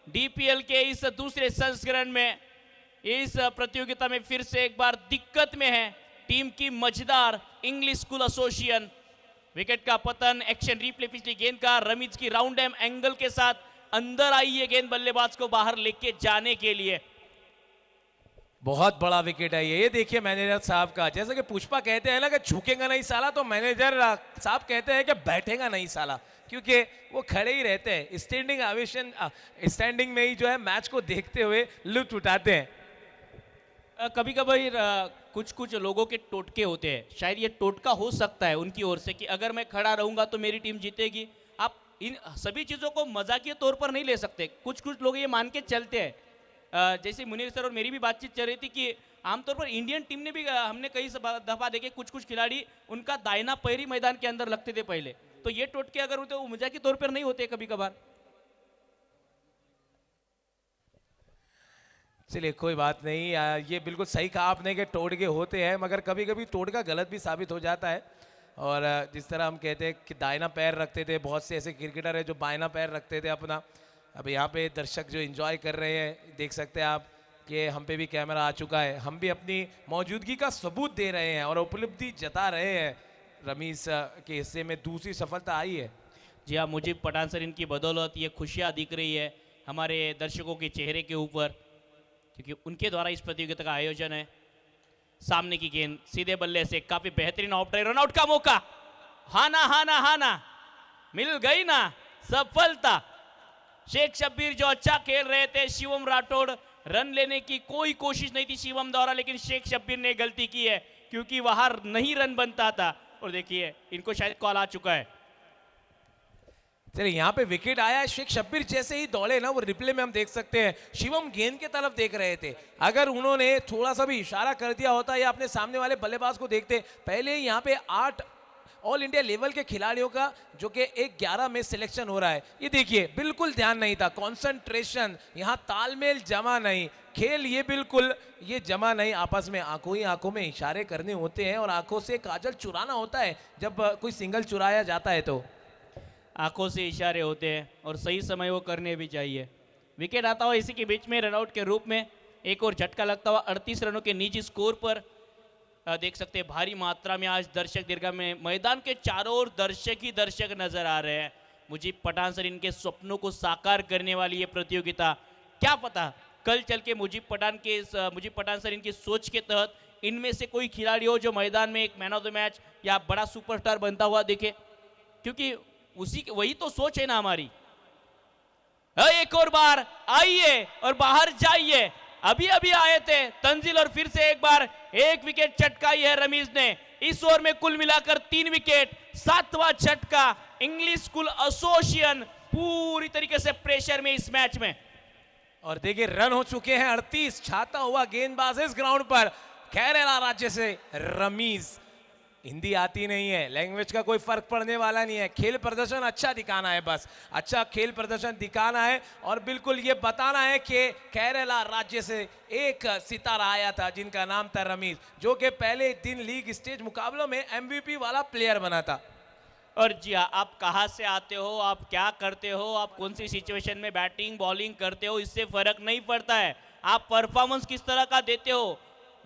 DPL के इस दूसरे संस्करण में, इस प्रतियोगिता में फिर से एक बार दिक्कत में है टीम की मजेदार इंग्लिश स्कूल एसोसिएशन. विकेट का पतन. एक्शन रिप्ले पिछली गेंद का, रमीज की राउंड एम एंगल के साथ अंदर आई है गेंद बल्लेबाज को बाहर लेके जाने के लिए. बहुत बड़ा विकेट है ये देखिए मैनेजर साहब का. जैसे कि पुष्पा कहते हैं ना कि झुकेगा नहीं साला, तो मैनेजर साहब कहते हैं कि बैठेगा नहीं साला, क्योंकि वो खड़े ही रहते हैं. स्टैंडिंग में ही जो है मैच को देखते हुए लुत्फ उठाते हैं. कभी कभी कुछ कुछ लोगों के टोटके होते हैं, शायद ये टोटका हो सकता है उनकी ओर से कि अगर मैं खड़ा रहूंगा तो मेरी टीम जीतेगी। आप इन सभी चीज़ों को मजाकिया तौर पर नहीं ले सकते। कुछ कुछ लोग ये मान के चलते हैं। जैसे मुनीर सर और मेरी भी बातचीत चल रही थी कि आमतौर पर इंडियन टीम ने भी हमने कई दफ़ा देखे कुछ कुछ खिलाड़ी उनका दाहिना पैर ही मैदान के अंदर लगते थे पहले। तो ये टोटके अगर होते वो मजाकी तौर पर नहीं होते कभी कभार। चलिए कोई बात नहीं, ये बिल्कुल सही कहा आपने कि टोटके होते हैं, मगर कभी कभी टोटका गलत भी साबित हो जाता है। और जिस तरह हम कहते हैं कि दाहिना पैर रखते थे, बहुत से ऐसे क्रिकेटर हैं जो बाइना पैर रखते थे अपना। अब यहाँ पे दर्शक जो एंजॉय कर रहे हैं, देख सकते हैं आप कि हम पे भी कैमरा आ चुका है, हम भी अपनी मौजूदगी का सबूत दे रहे हैं और उपलब्धि जता रहे हैं। रमीज के हिस्से में दूसरी सफलता आई है। जी हाँ, मुझे पठान सर इनकी बदौलत ये खुशियाँ दिख रही है हमारे दर्शकों के चेहरे के ऊपर, क्योंकि उनके द्वारा इस प्रतियोगिता का आयोजन है। सामने की गेंद सीधे बल्ले से काफी बेहतरीन ऑफ ड्राइव, रनआउट का मौका। हाना हाना हाना, मिल गई ना सफलता। शेख शब्बीर जो अच्छा खेल रहे थे, शिवम राठौड़ रन लेने की कोई कोशिश नहीं थी शिवम द्वारा, लेकिन शेख शब्बीर ने गलती की है क्योंकि वहां नहीं रन बनता था। और देखिए इनको शायद कॉल आ चुका है। चलिए यहाँ पे विकेट आया है। शेख शब्बीर जैसे ही दौड़े ना, वो रिप्ले में हम देख सकते हैं शिवम गेंद के तरफ देख रहे थे। अगर उन्होंने थोड़ा सा भी इशारा कर दिया होता या अपने सामने वाले बल्लेबाज को देखते, पहले ही यहाँ पे 8 ऑल इंडिया लेवल के खिलाड़ियों का जो कि 11 में सिलेक्शन हो रहा है। ये देखिए बिल्कुल ध्यान नहीं था, कंसंट्रेशन, यहाँ तालमेल जमा नहीं, खेल ये बिल्कुल ये जमा नहीं, आपस में आंखों ही आंखों में इशारे करने होते हैं और आंखों से काजल चुराना होता है जब कोई सिंगल चुराया जाता है तो। आंखों से इशारे होते हैं और सही समय वो करने भी चाहिए। विकेट आता हुआ इसी के बीच में रनआउट के रूप में एक और झटका लगता हुआ 38 रनों के निजी स्कोर पर। देख सकते हैं भारी मात्रा में आज दर्शक दीर्घा में मैदान के चारों ओर दर्शक ही दर्शक नजर आ रहे हैं। मुजीब पठान सर इनके स्वप्नों को साकार करने वाली ये प्रतियोगिता, क्या पता कल चल के मुजीब पठान सर इनकी सोच के तहत इनमें से कोई खिलाड़ी हो जो मैदान में एक मैन ऑफ द मैच या बड़ा सुपरस्टार बनता हुआ दिखे, क्योंकि वही तो सोच है ना हमारी। एक और बार आइए और बाहर जाइए। अभी अभी आए थे तंजील और फिर से एक बार एक विकेट चटकाई है रमीज ने। इस ओवर में कुल मिलाकर 3 विकेट, 7वां झटका। इंग्लिश स्कूल एसोसिएशन पूरी तरीके से प्रेशर में इस मैच में। और देखिए रन हो चुके हैं 38। छाता हुआ गेंदबाज इस ग्राउंड पर केरला राज्य से रमीज। हिंदी आती नहीं है, लैंग्वेज का कोई फर्क पड़ने वाला नहीं है, खेल प्रदर्शन अच्छा दिखाना है, बस अच्छा खेल प्रदर्शन दिखाना है और बिल्कुल ये बताना है कि केरला राज्य से एक सितारा आया था जिनका नाम था रमीज, जो कि पहले दिन लीग स्टेज मुकाबलों में MVP वाला प्लेयर बना था। और जी हाँ, आप कहाँ से आते हो, आप क्या करते हो, आप कौन सी सिचुएशन में बैटिंग बॉलिंग करते हो, इससे फर्क नहीं पड़ता है। आप परफॉर्मेंस किस तरह का देते हो।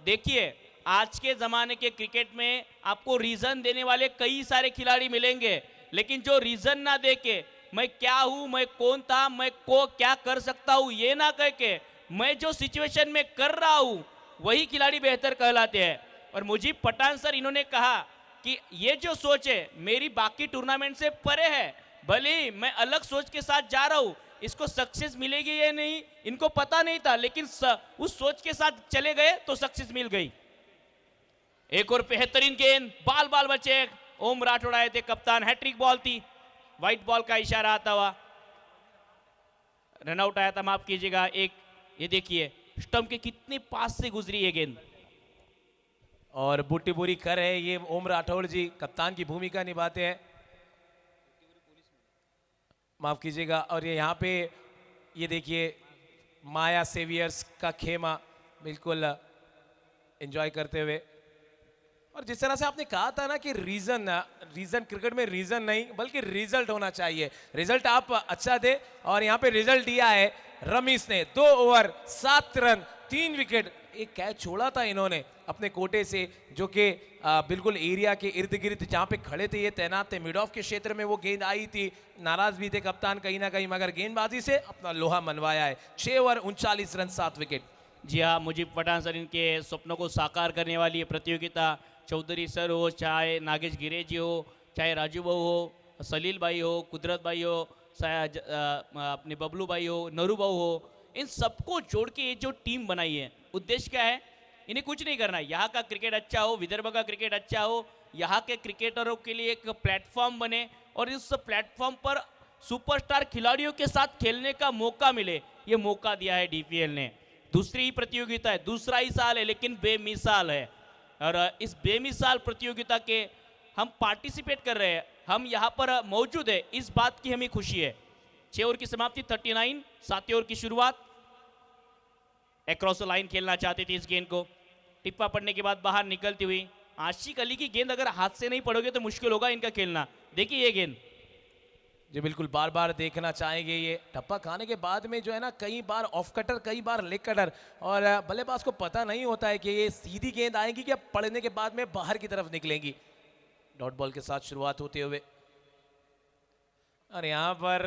देखिए आज के ज़माने के क्रिकेट में आपको रीज़न देने वाले कई सारे खिलाड़ी मिलेंगे, लेकिन जो रीज़न ना दे के मैं क्या हूँ, मैं कौन था, मैं को क्या कर सकता हूँ, ये ना कह के मैं जो सिचुएशन में कर रहा हूँ वही खिलाड़ी बेहतर कहलाते हैं। और मुझे पठान सर इन्होंने कहा कि ये जो सोच है मेरी बाकी टूर्नामेंट से परे है, भले ही मैं अलग सोच के साथ जा रहा हूँ, इसको सक्सेस मिलेगी या नहीं इनको पता नहीं था, लेकिन उस सोच के साथ चले गए तो सक्सेस मिल गई। एक और बेहतरीन गेंद, बाल बचे। ओम राठौड़ आए थे कप्तान, हैट्रिक बॉल थी, व्हाइट बॉल का इशारा आता हुआ रनआउट आया था, माफ कीजिएगा। एक ये देखिए स्टंप के कितने पास से गुजरी है गेंद और बूटी बुरी कर है ये ओम राठौड़ जी, कप्तान की भूमिका निभाते हैं, माफ कीजिएगा। और ये यहाँ पे ये देखिए माया सेवियर्स का खेमा बिल्कुल एंजॉय करते हुए। और जिस तरह से आपने कहा था ना कि रीजन क्रिकेट में रीजन नहीं बल्कि रिजल्ट होना चाहिए, रिजल्ट आप अच्छा दे और यहाँ पे रिजल्ट दिया है रमीज ने। 2 ओवर 7 रन 3 विकेट। एक कैच छोड़ा था इन्होंने अपने कोटे से, जो कि बिल्कुल एरिया के इर्द गिर्द जहाँ पे खड़े थे ये तैनात थे, मिड ऑफ के क्षेत्र में वो गेंद आई थी। नाराज भी थे कप्तान कहीं ना कहीं, मगर गेंदबाजी से अपना लोहा मनवाया है। 6 ओवर 39 रन 7 विकेट। जी हाँ, मुजीब पठान सर इनके स्वप्नों को साकार करने वाली ये प्रतियोगिता, चौधरी सर हो, चाहे नागेश गिरे जी हो, चाहे राजू भाऊ हो, सलील भाई हो, कुदरत भाई हो, चाहे अपने बबलू भाई हो, नरू भाऊ हो, इन सबको जोड़ के ये जो टीम बनाई है, उद्देश्य क्या है इन्हें कुछ नहीं करना है। यहाँ का क्रिकेट अच्छा हो, विदर्भ का क्रिकेट अच्छा हो, यहाँ के क्रिकेटरों के लिए एक प्लेटफॉर्म बने और इस प्लेटफॉर्म पर सुपरस्टार खिलाड़ियों के साथ खेलने का मौका मिले, ये मौका दिया है डीपीएल ने। दूसरी ही प्रतियोगिता है, दूसरा ही साल है, लेकिन बेमिसाल है और इस बेमिसाल प्रतियोगिता के हम पार्टिसिपेट कर रहे हैं, हम यहाँ पर मौजूद है, इस बात की हमें खुशी है। 6 ओवर की समाप्ति 39, 7वें ओवर की शुरुआत। एक्रॉस लाइन खेलना चाहते थे इस गेंद को, टिप्पा पड़ने के बाद बाहर निकलती हुई आशिक अली की गेंद, अगर हाथ से नहीं पड़ोगे तो मुश्किल होगा इनका खेलना। देखिए ये गेंद जी बिल्कुल बार बार देखना चाहेंगे। ये टप्पा खाने के बाद में जो है ना, कई बार ऑफ कटर, कई बार लेग कटर, और बल्लेबाज को पता नहीं होता है कि ये सीधी गेंद आएगी कि पड़ने के बाद में बाहर की तरफ निकलेंगी। डॉट बॉल के साथ शुरुआत होते हुए और यहाँ पर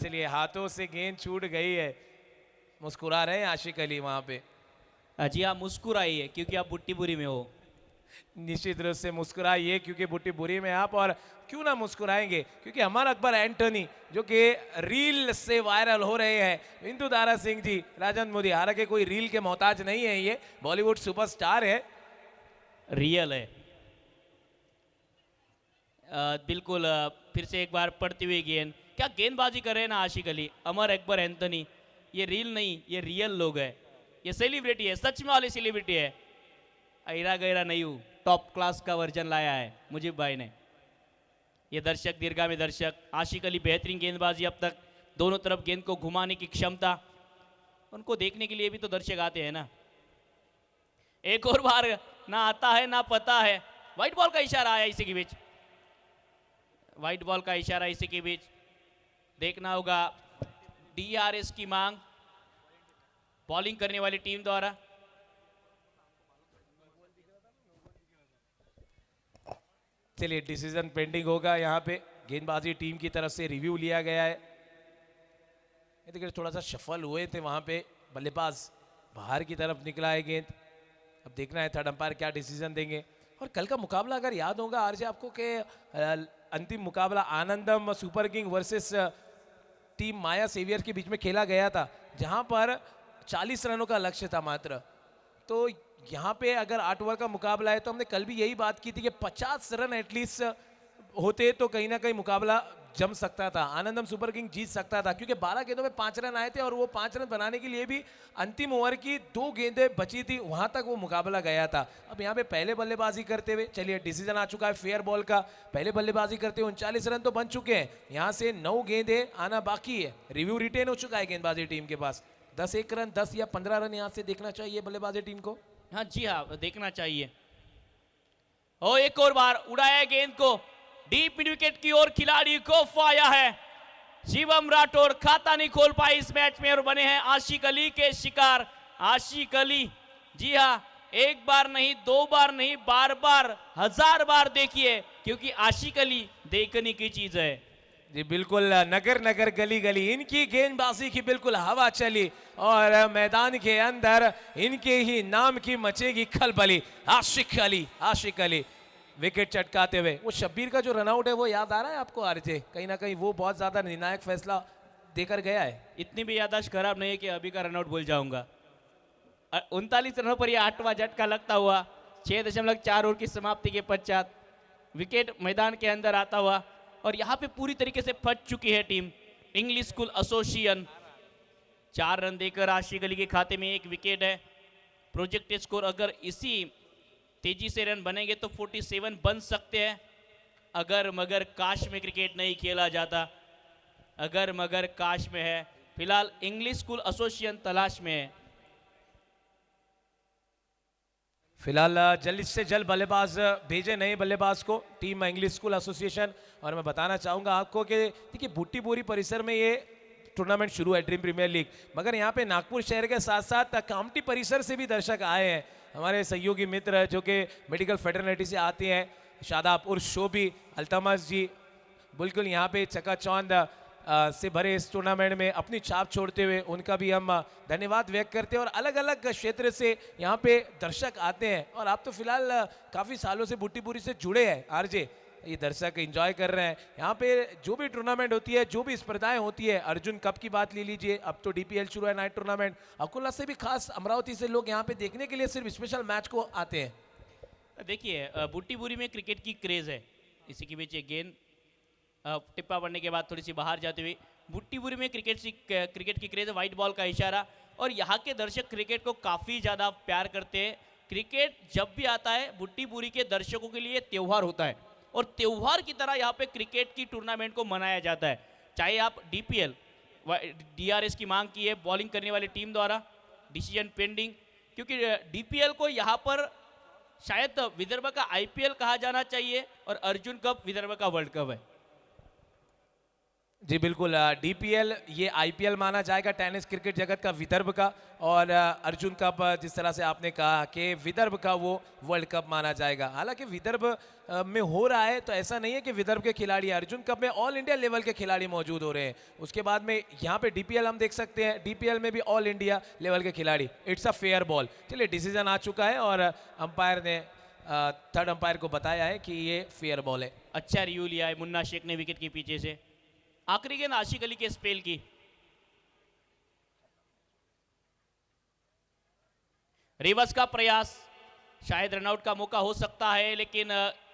चलिए हाथों से गेंद छूट गई है, मुस्कुरा रहे हैं आशिक अली वहाँ पे। जी हाँ, मुस्कुराइए क्योंकि आप बुट्टीपुरी में हो। निश्चित रूप से मुस्कुराइए क्योंकि बुट्टीपुरी में आप, और क्यों ना मुस्कुराएंगे क्योंकि अमर अकबर एंटोनी जो कि रील से वायरल हो रहे हैं। इंदु दारा सिंह जी, राजन मोदी, हालांकि कोई रील के मोहताज नहीं है, ये बॉलीवुड सुपरस्टार है, रियल है। बिल्कुल फिर से एक बार पड़ती हुई गेंद, क्या गेंदबाजी कर रहे हैं ना आशिक अली, अमर अकबर एंथनी। ये रील नहीं, ये रियल लोग है, ये सेलिब्रिटी है, सच में वाली सेलिब्रिटी है, ऐरा गैरा नहीं हूँ, टॉप क्लास का वर्जन लाया है मुजीब भाई ने। ये दर्शक, दीर्घा में दर्शक, आशिक अली बेहतरीन गेंदबाजी अब तक, दोनों तरफ गेंद को घुमाने की क्षमता, उनको देखने के लिए भी तो दर्शक आते हैं ना। एक और बार ना आता है ना पता है, व्हाइट बॉल का इशारा आया इसी के बीच, व्हाइट बॉल का इशारा इसी के बीच। देखना होगा डीआरएस की मांग बॉलिंग करने वाली टीम द्वारा। चलिए डिसीजन पेंडिंग होगा यहाँ पे, गेंदबाजी टीम की तरफ से रिव्यू लिया गया है। ये देखिए थोड़ा सा शफल हुए थे वहाँ पे, बल्लेबाज बाहर की तरफ निकला है गेंद। अब देखना है थर्ड अंपायर क्या डिसीजन देंगे। और कल का मुकाबला अगर याद होगा आरजे आपको कि अंतिम मुकाबला आनंदम सुपर किंग वर्सेस टीम माया सेवियर के बीच में खेला गया था, जहाँ पर 40 रनों का लक्ष्य था मात्र। तो यहाँ पे अगर 8 ओवर का मुकाबला है तो हमने कल भी यही बात की थी कि 50 रन एटलीस्ट होते तो कहीं ना कहीं मुकाबला जम सकता था, आनंदम सुपर किंग जीत सकता था, क्योंकि 12 गेंदों में 5 रन आए थे और वो 5 रन बनाने के लिए भी अंतिम ओवर की 2 गेंदें बची थी, वहां तक वो मुकाबला गया था। अब यहाँ पे पहले बल्लेबाजी करते हुए, चलिए डिसीजन आ चुका है फेयर बॉल का, पहले बल्लेबाजी करते हुए 39 रन तो बन चुके हैं, यहाँ से 9 गेंदें आना बाकी है। रिव्यू रिटेन हो चुका है गेंदबाजी टीम के पास, 10 रन 10 या 15 रन यहाँ से देखना चाहिए बल्लेबाजी टीम को। हाँ जी हाँ, देखना चाहिए। ओ एक और बार उड़ाया गेंद को डीप मिड विकेट की ओर, खिलाड़ी को फाया है। शिवम राठौर खाता नहीं खोल पाए इस मैच में और बने हैं आशिक अली के शिकार। आशिक अली, जी हाँ, एक बार नहीं, 2 बार नहीं, बार बार, 1000 बार देखिए, क्योंकि आशिक अली देखने की चीज है। जी बिल्कुल, नगर नगर गली गली इनकी गेंदबाजी की बिल्कुल हवा चली और मैदान के अंदर इनके ही नाम की मचेगी खलबली। आशिक अली, आशिक अली विकेट चटकाते हुए। वो शब्बीर का जो रनआउट है वो याद आ रहा है आपको आरजे? कहीं ना कहीं वो बहुत ज्यादा निर्णायक फैसला देकर गया है। इतनी भी याददाश्त खराब नहीं है कि अभी का रनआउट भूल जाऊंगा। 39 रनों पर यह 8वां झटका लगता हुआ 6.4 ओवर की समाप्ति के पश्चात विकेट मैदान के अंदर आता हुआ और यहाँ पे पूरी तरीके से फंस चुकी है team English school association. 4 run देकर आशिक अली के खाते में 1 विकेट है। प्रोजेक्टेड स्कोर अगर इसी तेजी से रन बनेंगे तो 47 बन सकते हैं। अगर मगर काश में क्रिकेट नहीं खेला जाता, अगर मगर काश में है। फिलहाल इंग्लिश स्कूल एसोसिएशन तलाश में है। फिलहाल जल्द से जल्द बल्लेबाज भेजे नए बल्लेबाज को टीम इंग्लिश स्कूल एसोसिएशन। और मैं बताना चाहूँगा आपको कि देखिए बुट्टीपुरी परिसर में ये टूर्नामेंट शुरू है ड्रीम प्रीमियर लीग, मगर यहाँ पे नागपुर शहर के साथ साथ कामटी परिसर से भी दर्शक आए हैं। हमारे सहयोगी मित्र जो कि मेडिकल फेटर्निटी से आते हैं, शादाब उर्फ शोभी, अल्तमस जी, बिल्कुल यहाँ पे चकाचौंध से भरे इस टूर्नामेंट में अपनी छाप छोड़ते हुए उनका भी हम धन्यवाद व्यक्त करते हैं। और अलग अलग क्षेत्र से यहाँ पे दर्शक आते हैं। और आप तो फिलहाल काफ़ी सालों से बुट्टीपुरी से जुड़े हैं आरजे, ये दर्शक एंजॉय कर रहे हैं। यहाँ पे जो भी टूर्नामेंट होती है, जो भी स्पर्धाएं होती है, अर्जुन कप की बात ले लीजिए, अब तो DPL शुरू है, नाइट टूर्नामेंट, अकोला से भी खास अमरावती से लोग यहाँ पे देखने के लिए सिर्फ स्पेशल मैच को आते हैं। देखिए बुट्टीपुरी में क्रिकेट की क्रेज़ है। इसी के बीच ये गेंद टिप्पा पड़ने के बाद थोड़ी सी बाहर जाती हुई, बुट्टीपुरी में क्रिकेट की क्रेज़ है, वाइट बॉल का इशारा। और यहाँ के दर्शक क्रिकेट को काफ़ी ज़्यादा प्यार करते हैं। क्रिकेट जब भी आता है बुट्टीपुरी के दर्शकों के लिए त्यौहार होता है, और त्यौहार की तरह यहाँ पे क्रिकेट की टूर्नामेंट को मनाया जाता है। चाहे आप DPL DRS की मांग की है बॉलिंग करने वाली टीम द्वारा, डिसीजन पेंडिंग, क्योंकि DPL को यहाँ पर शायद विदर्भ का IPL कहा जाना चाहिए और अर्जुन कप विदर्भ का वर्ल्ड कप है। जी बिल्कुल, DPL ये IPL माना जाएगा टेनिस क्रिकेट जगत का विदर्भ का, और अर्जुन कप जिस तरह से आपने कहा कि विदर्भ का वो वर्ल्ड कप माना जाएगा। हालांकि विदर्भ में हो रहा है तो ऐसा नहीं है कि विदर्भ के खिलाड़ी, अर्जुन कप में ऑल इंडिया लेवल के खिलाड़ी मौजूद हो रहे हैं। उसके बाद में यहाँ पे DPL हम देख सकते हैं, DPL में भी ऑल इंडिया लेवल के खिलाड़ी। It's a fair ball. चलिए डिसीजन आ चुका है और अंपायर ने थर्ड अंपायर को बताया है कि ये फेयर बॉल है। अच्छा रिव्यू लिया है मुन्ना शेख ने विकेट के पीछे से। आखिरी गेंद आशिक अली के स्पेल की, रिवर्स का प्रयास, शायद रनआउट का मौका हो सकता है, लेकिन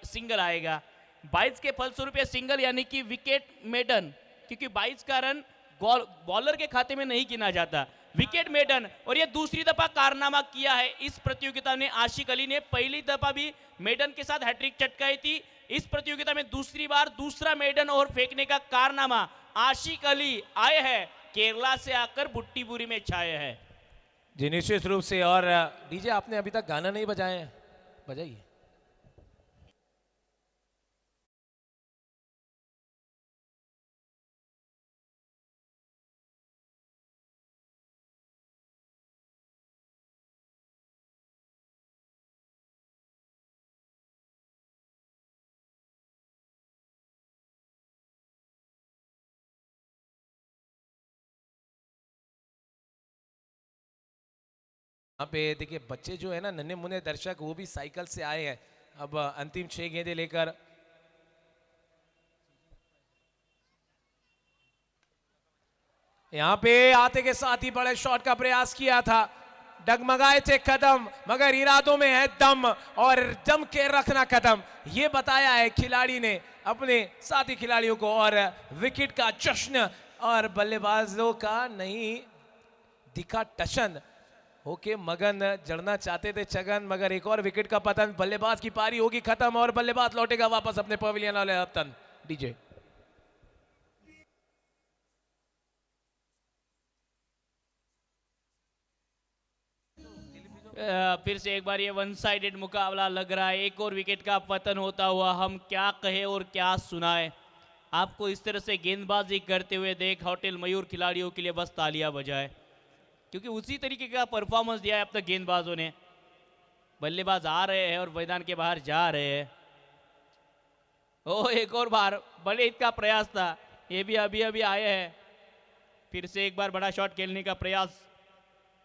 सिंगल आएगा। 22 के फलस्वरूप सिंगल यानी कि विकेट मेडन, क्योंकि 22 का रन बॉलर के खाते में नहीं गिना जाता, विकेट मेडन। और ये दूसरी दफा कारनामा किया है इस प्रतियोगिता में आशिक अली ने। पहली दफा भी मेडन के साथ हैट्रिक चटकाई थी, इस प्रतियोगिता में दूसरी बार दूसरा मेडन ओवर फेंकने का कारनामा आशिक अली आए हैं, केरला से आकर बुट्टीपुरी में छाए हैं। जी निश्चित रूप से। और डीजे आपने अभी तक गाना नहीं बजाए हैं, बजाइए। यहाँ पे देखिए बच्चे जो है ना, नन्हे मुन्ने दर्शक, वो भी साइकिल से आए हैं अब अंतिम 6 गेंदें लेकर। यहाँ पे आते के साथ ही बड़े शॉट का प्रयास किया था, डगमगाए थे कदम, मगर इरादों में है दम, और जम के रखना कदम, ये बताया है खिलाड़ी ने अपने साथी खिलाड़ियों को। और विकेट का जश्न, और बल्लेबाजों का नहीं दिखा टशन, ओके मगन, जड़ना चाहते थे चगन, मगर एक और विकेट का पतन। बल्लेबाज की पारी होगी खत्म और बल्लेबाज लौटेगा वापस अपने पवेलियन वाले वतन। डीजे फिर से एक बार ये वन साइडेड मुकाबला लग रहा है। एक और विकेट का पतन होता हुआ हम क्या कहे और क्या सुनाए। आपको इस तरह से गेंदबाजी करते हुए देख होटल मयूर खिलाड़ियों के लिए बस तालियां बजाए, क्योंकि उसी तरीके का परफॉर्मेंस दिया है अब तक गेंदबाजों ने। बल्लेबाज आ रहे हैं और मैदान के बाहर जा रहे हैं। ओ एक और बार बड़े हित का प्रयास था, ये भी अभी अभी आए हैं। फिर से एक बार बड़ा शॉट खेलने का प्रयास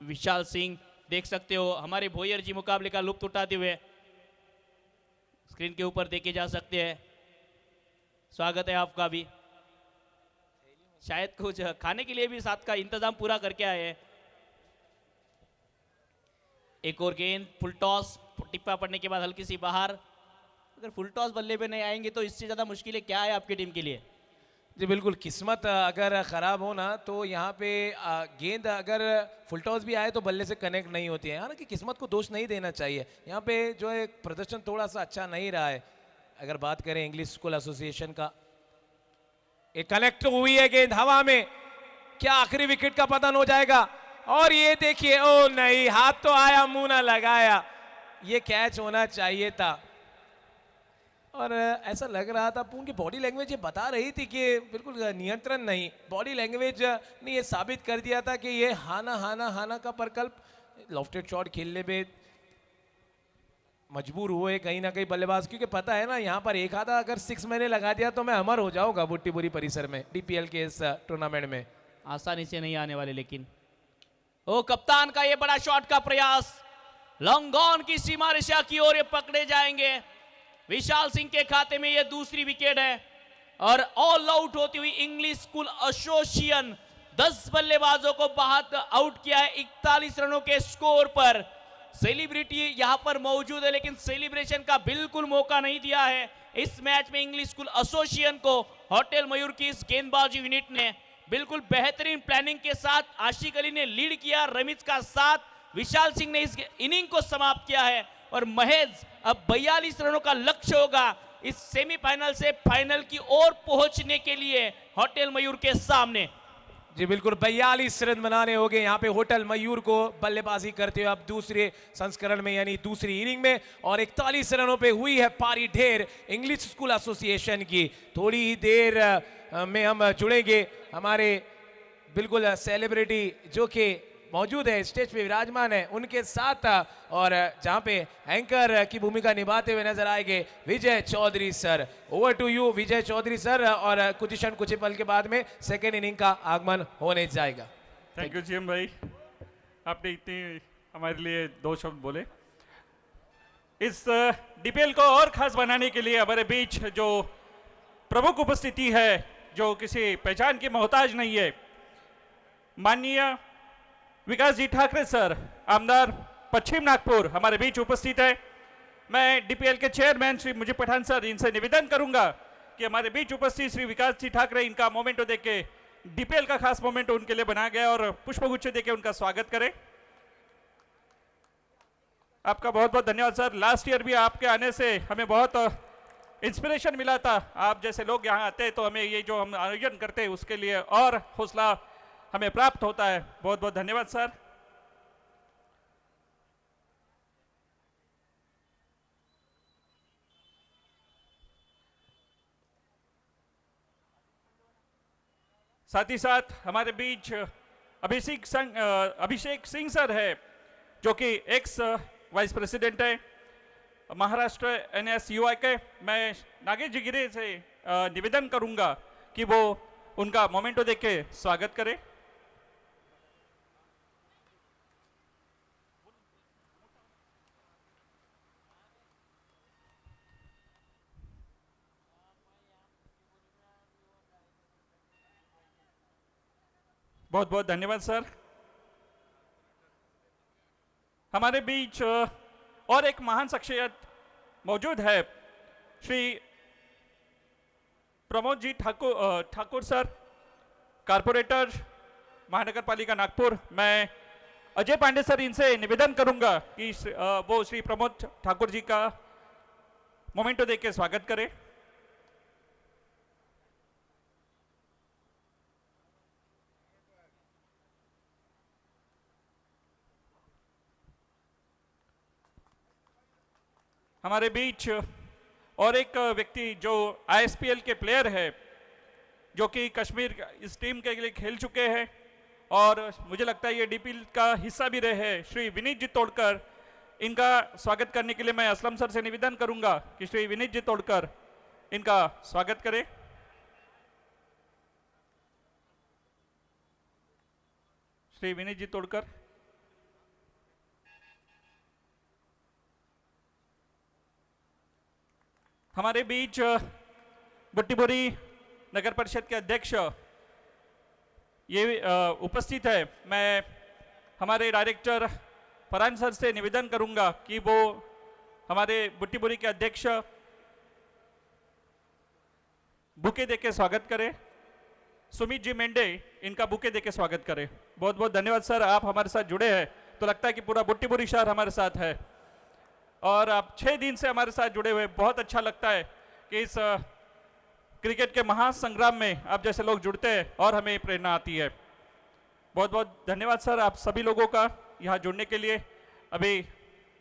विशाल सिंह, देख सकते हो हमारे भोयर जी मुकाबले का लुत्फ उठाते हुए स्क्रीन के ऊपर देखे जा सकते हैं। स्वागत है आपका भी। शायद कुछ खाने के लिए भी साथ का इंतजाम पूरा करके आए हैं। एक और गेंद, फुल टॉस, टिप्पा पड़ने के बाद हल्की सी बाहर। अगर फुल टॉस बल्ले पे नहीं आएंगे तो इससे ज़्यादा मुश्किलें क्या है आपकी टीम के लिए? जी बिल्कुल, किस्मत अगर ख़राब हो ना तो यहाँ पे गेंद अगर फुल टॉस भी आए तो बल्ले से कनेक्ट नहीं होती है। हालांकि किस्मत को दोष नहीं देना चाहिए, यहाँ पे जो है प्रदर्शन थोड़ा सा अच्छा नहीं रहा है। अगर बात करें इंग्लिश स्कूल एसोसिएशन का, एक कनेक्ट हुई है गेंद हवा में, क्या आखिरी विकेट का पतन हो जाएगा? और ये देखिए, ओ नहीं, हाथ तो आया, मुंह ना लगाया, ये कैच होना चाहिए था। और ऐसा लग रहा था, उनकी बॉडी लैंग्वेज ये बता रही थी कि बिल्कुल नियंत्रण नहीं। बॉडी लैंग्वेज ने ये साबित कर दिया था कि ये हाना हाना हाना का प्रकल्प, लॉफ्टेड शॉट खेलने में मजबूर हुए कहीं ना कहीं बल्लेबाज, क्योंकि पता है ना यहाँ पर एक आधा अगर 6 मैंने लगा दिया तो मैं अमर हो जाऊंगा बुट्टीपुरी परिसर में DPL के इस टूर्नामेंट में। आसानी से नहीं आने वाले। लेकिन ओ कप्तान का ये बड़ा शॉट का प्रयास, लॉन्ग ऑन की सीमा रेखा की ओर ये पकड़े जाएंगे। विशाल सिंह के खाते में यह दूसरी विकेट है और ऑल आउट होती हुई इंग्लिश स्कूल एसोसिएशन 10 बल्लेबाजों को बाहर आउट किया है 41 रनों के स्कोर पर। सेलिब्रिटी यहां पर मौजूद है लेकिन सेलिब्रेशन का बिल्कुल मौका नहीं दिया है इस मैच में इंग्लिश स्कूल एसोसिएशन को। होटल मयूर की इस गेंदबाजी यूनिट ने बिल्कुल बेहतरीन प्लानिंग के साथ आशिक अली ने लीड किया, रमीज का साथ, विशाल सिंह ने इस इनिंग को समाप्त किया है और महज अब 42 रनों का लक्ष्य होगा इस सेमीफाइनल से फाइनल की ओर पहुंचने के लिए होटल मयूर के सामने। जी बिल्कुल 42 रन बनाने होंगे यहाँ पे होटल मयूर को बल्लेबाजी करते हुए अब दूसरे संस्करण में यानी दूसरी इनिंग में, और 41 रनों पे हुई है पारी ढेर इंग्लिश स्कूल एसोसिएशन की। थोड़ी ही देर में हम जुड़ेंगे हमारे बिल्कुल सेलिब्रिटी जो कि मौजूद है स्टेज पे विराजमान है उनके साथ, और जहां पे एंकर की भूमिका निभाते हुए नजर आएंगे Vijay Chaudhary sir. Over to you Vijay Chaudhary sir, और कुछ ही पल के बाद में सेकेंड इनिंग का आगमन होने जाएगा। थैंक यू जीएम भाई, आपने इतनी हमारे लिए 2 शब्द बोले। इस डीपीएल को और खास बनाने के लिए हमारे बीच जो प्रमुख उपस्थिति है जो किसी पहचान की मोहताज नहीं है, माननीय विकास जी ठाकरे सर, आमदार पश्चिम नागपुर हमारे बीच उपस्थित है। मैं डीपीएल के चेयरमैन श्री मुजीब पठान सर इनसे निवेदन करूंगा कि हमारे बीच उपस्थित श्री विकास जी ठाकरे इनका मोमेंटो देख के डीपीएल का खास मोमेंटो उनके लिए बनाया गया और पुष्पगुच्छ देके उनका स्वागत करें। आपका बहुत बहुत धन्यवाद सर। लास्ट ईयर भी आपके आने से हमें बहुत इंस्पिरेशन मिला था। आप जैसे लोग यहाँ आते हैं तो हमें ये जो हम आयोजन करते हैं उसके लिए और हौसला हमें प्राप्त होता है। बहुत बहुत धन्यवाद सर। साथ ही साथ हमारे बीच अभिषेक सिंह सर है जो कि एक्स वाइस प्रेसिडेंट है महाराष्ट्र NSUI के। मैं नागेश जी गिरे से निवेदन करूंगा कि वो उनका मोमेंटो देख के स्वागत करें। बहुत बहुत धन्यवाद सर। हमारे बीच और एक महान शख्सियत मौजूद है श्री प्रमोद जी ठाकुर सर, कारपोरेटर महानगर पालिका नागपुर। मैं अजय पांडे सर इनसे निवेदन करूंगा कि वो श्री प्रमोद ठाकुर जी का मोमेंटो देख के स्वागत करें। हमारे बीच और एक व्यक्ति जो ISPL के प्लेयर है जो कि कश्मीर इस टीम के लिए खेल चुके हैं और मुझे लगता है ये डीपीएल का हिस्सा भी रहे हैं, श्री विनीत जी तोड़कर। इनका स्वागत करने के लिए मैं असलम सर से निवेदन करूंगा कि श्री विनीत जी तोड़कर इनका स्वागत करें। श्री विनीत जी तोड़कर। हमारे बीच बुट्टीबोरी नगर परिषद के अध्यक्ष ये उपस्थित है। मैं हमारे डायरेक्टर फरहान सर से निवेदन करूंगा कि वो हमारे बुट्टीबोरी के अध्यक्ष बुके देके स्वागत करें। सुमित जी मेंढे इनका बुके देके स्वागत करें। बहुत बहुत धन्यवाद सर, आप हमारे साथ जुड़े हैं तो लगता है कि पूरा बुट्टीबोरी शहर हमारे साथ है और आप 6 दिन से हमारे साथ जुड़े हुए। बहुत अच्छा लगता है कि इस क्रिकेट के महासंग्राम में आप जैसे लोग जुड़ते हैं और हमें प्रेरणा आती है। बहुत बहुत धन्यवाद सर आप सभी लोगों का यहाँ जुड़ने के लिए। अभी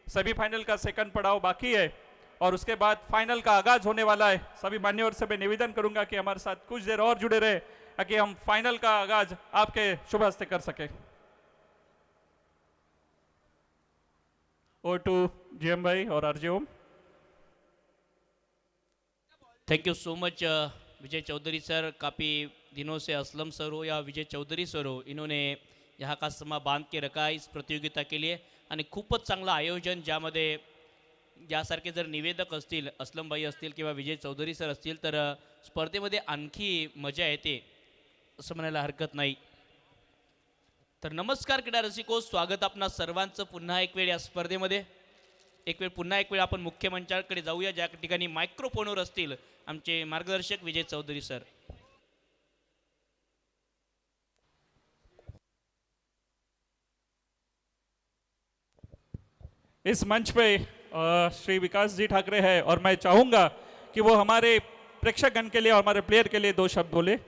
सेमीफाइनल का सेकंड पड़ाव बाकी है और उसके बाद फाइनल का आगाज होने वाला है। सभी मान्यवर से मैं निवेदन करूंगा कि हमारे साथ कुछ देर और जुड़े रहे ताकि हम फाइनल का आगाज आपके शुभ हस्ते कर सके। ओ टू जीएम भाई और RJ Om. Thank you so much Vijay Chaudhary sir. काफ़ी दिनों से असलम सर हो या विजय चौधरी सर हो, इन्होंने यहाँ का समा बांध के रखा है इस प्रतियोगिता के लिए आणि खूपच चांगलं आयोजन ज्यामध्ये यासारखे जर निवेदक असतील, असलमबाई असतील किंवा विजय चौधरी सर असतील, तर स्पर्धेमध्ये आणखी मजा येते असं म्हणायला हरकत नाही. तर नमस्कार क्रीडा रसिको, स्वागत आपणा सर्वांचं पुन्हा एक वेळ या स्पर्धेमध्ये. पुन्हा एक वेळ आपण मुख्य मंचाकडे जाऊया, ज्या ठिकाणी मायक्रोफोनवर असतील आमचे मार्गदर्शक विजय चौधरी सर. इस मंच पे श्री विकास जी ठाकरे है और मैं चाहूंगा कि वो हमारे प्रेक्षकगण के लिए और हमारे प्लेयर के लिए दो शब्द बोले.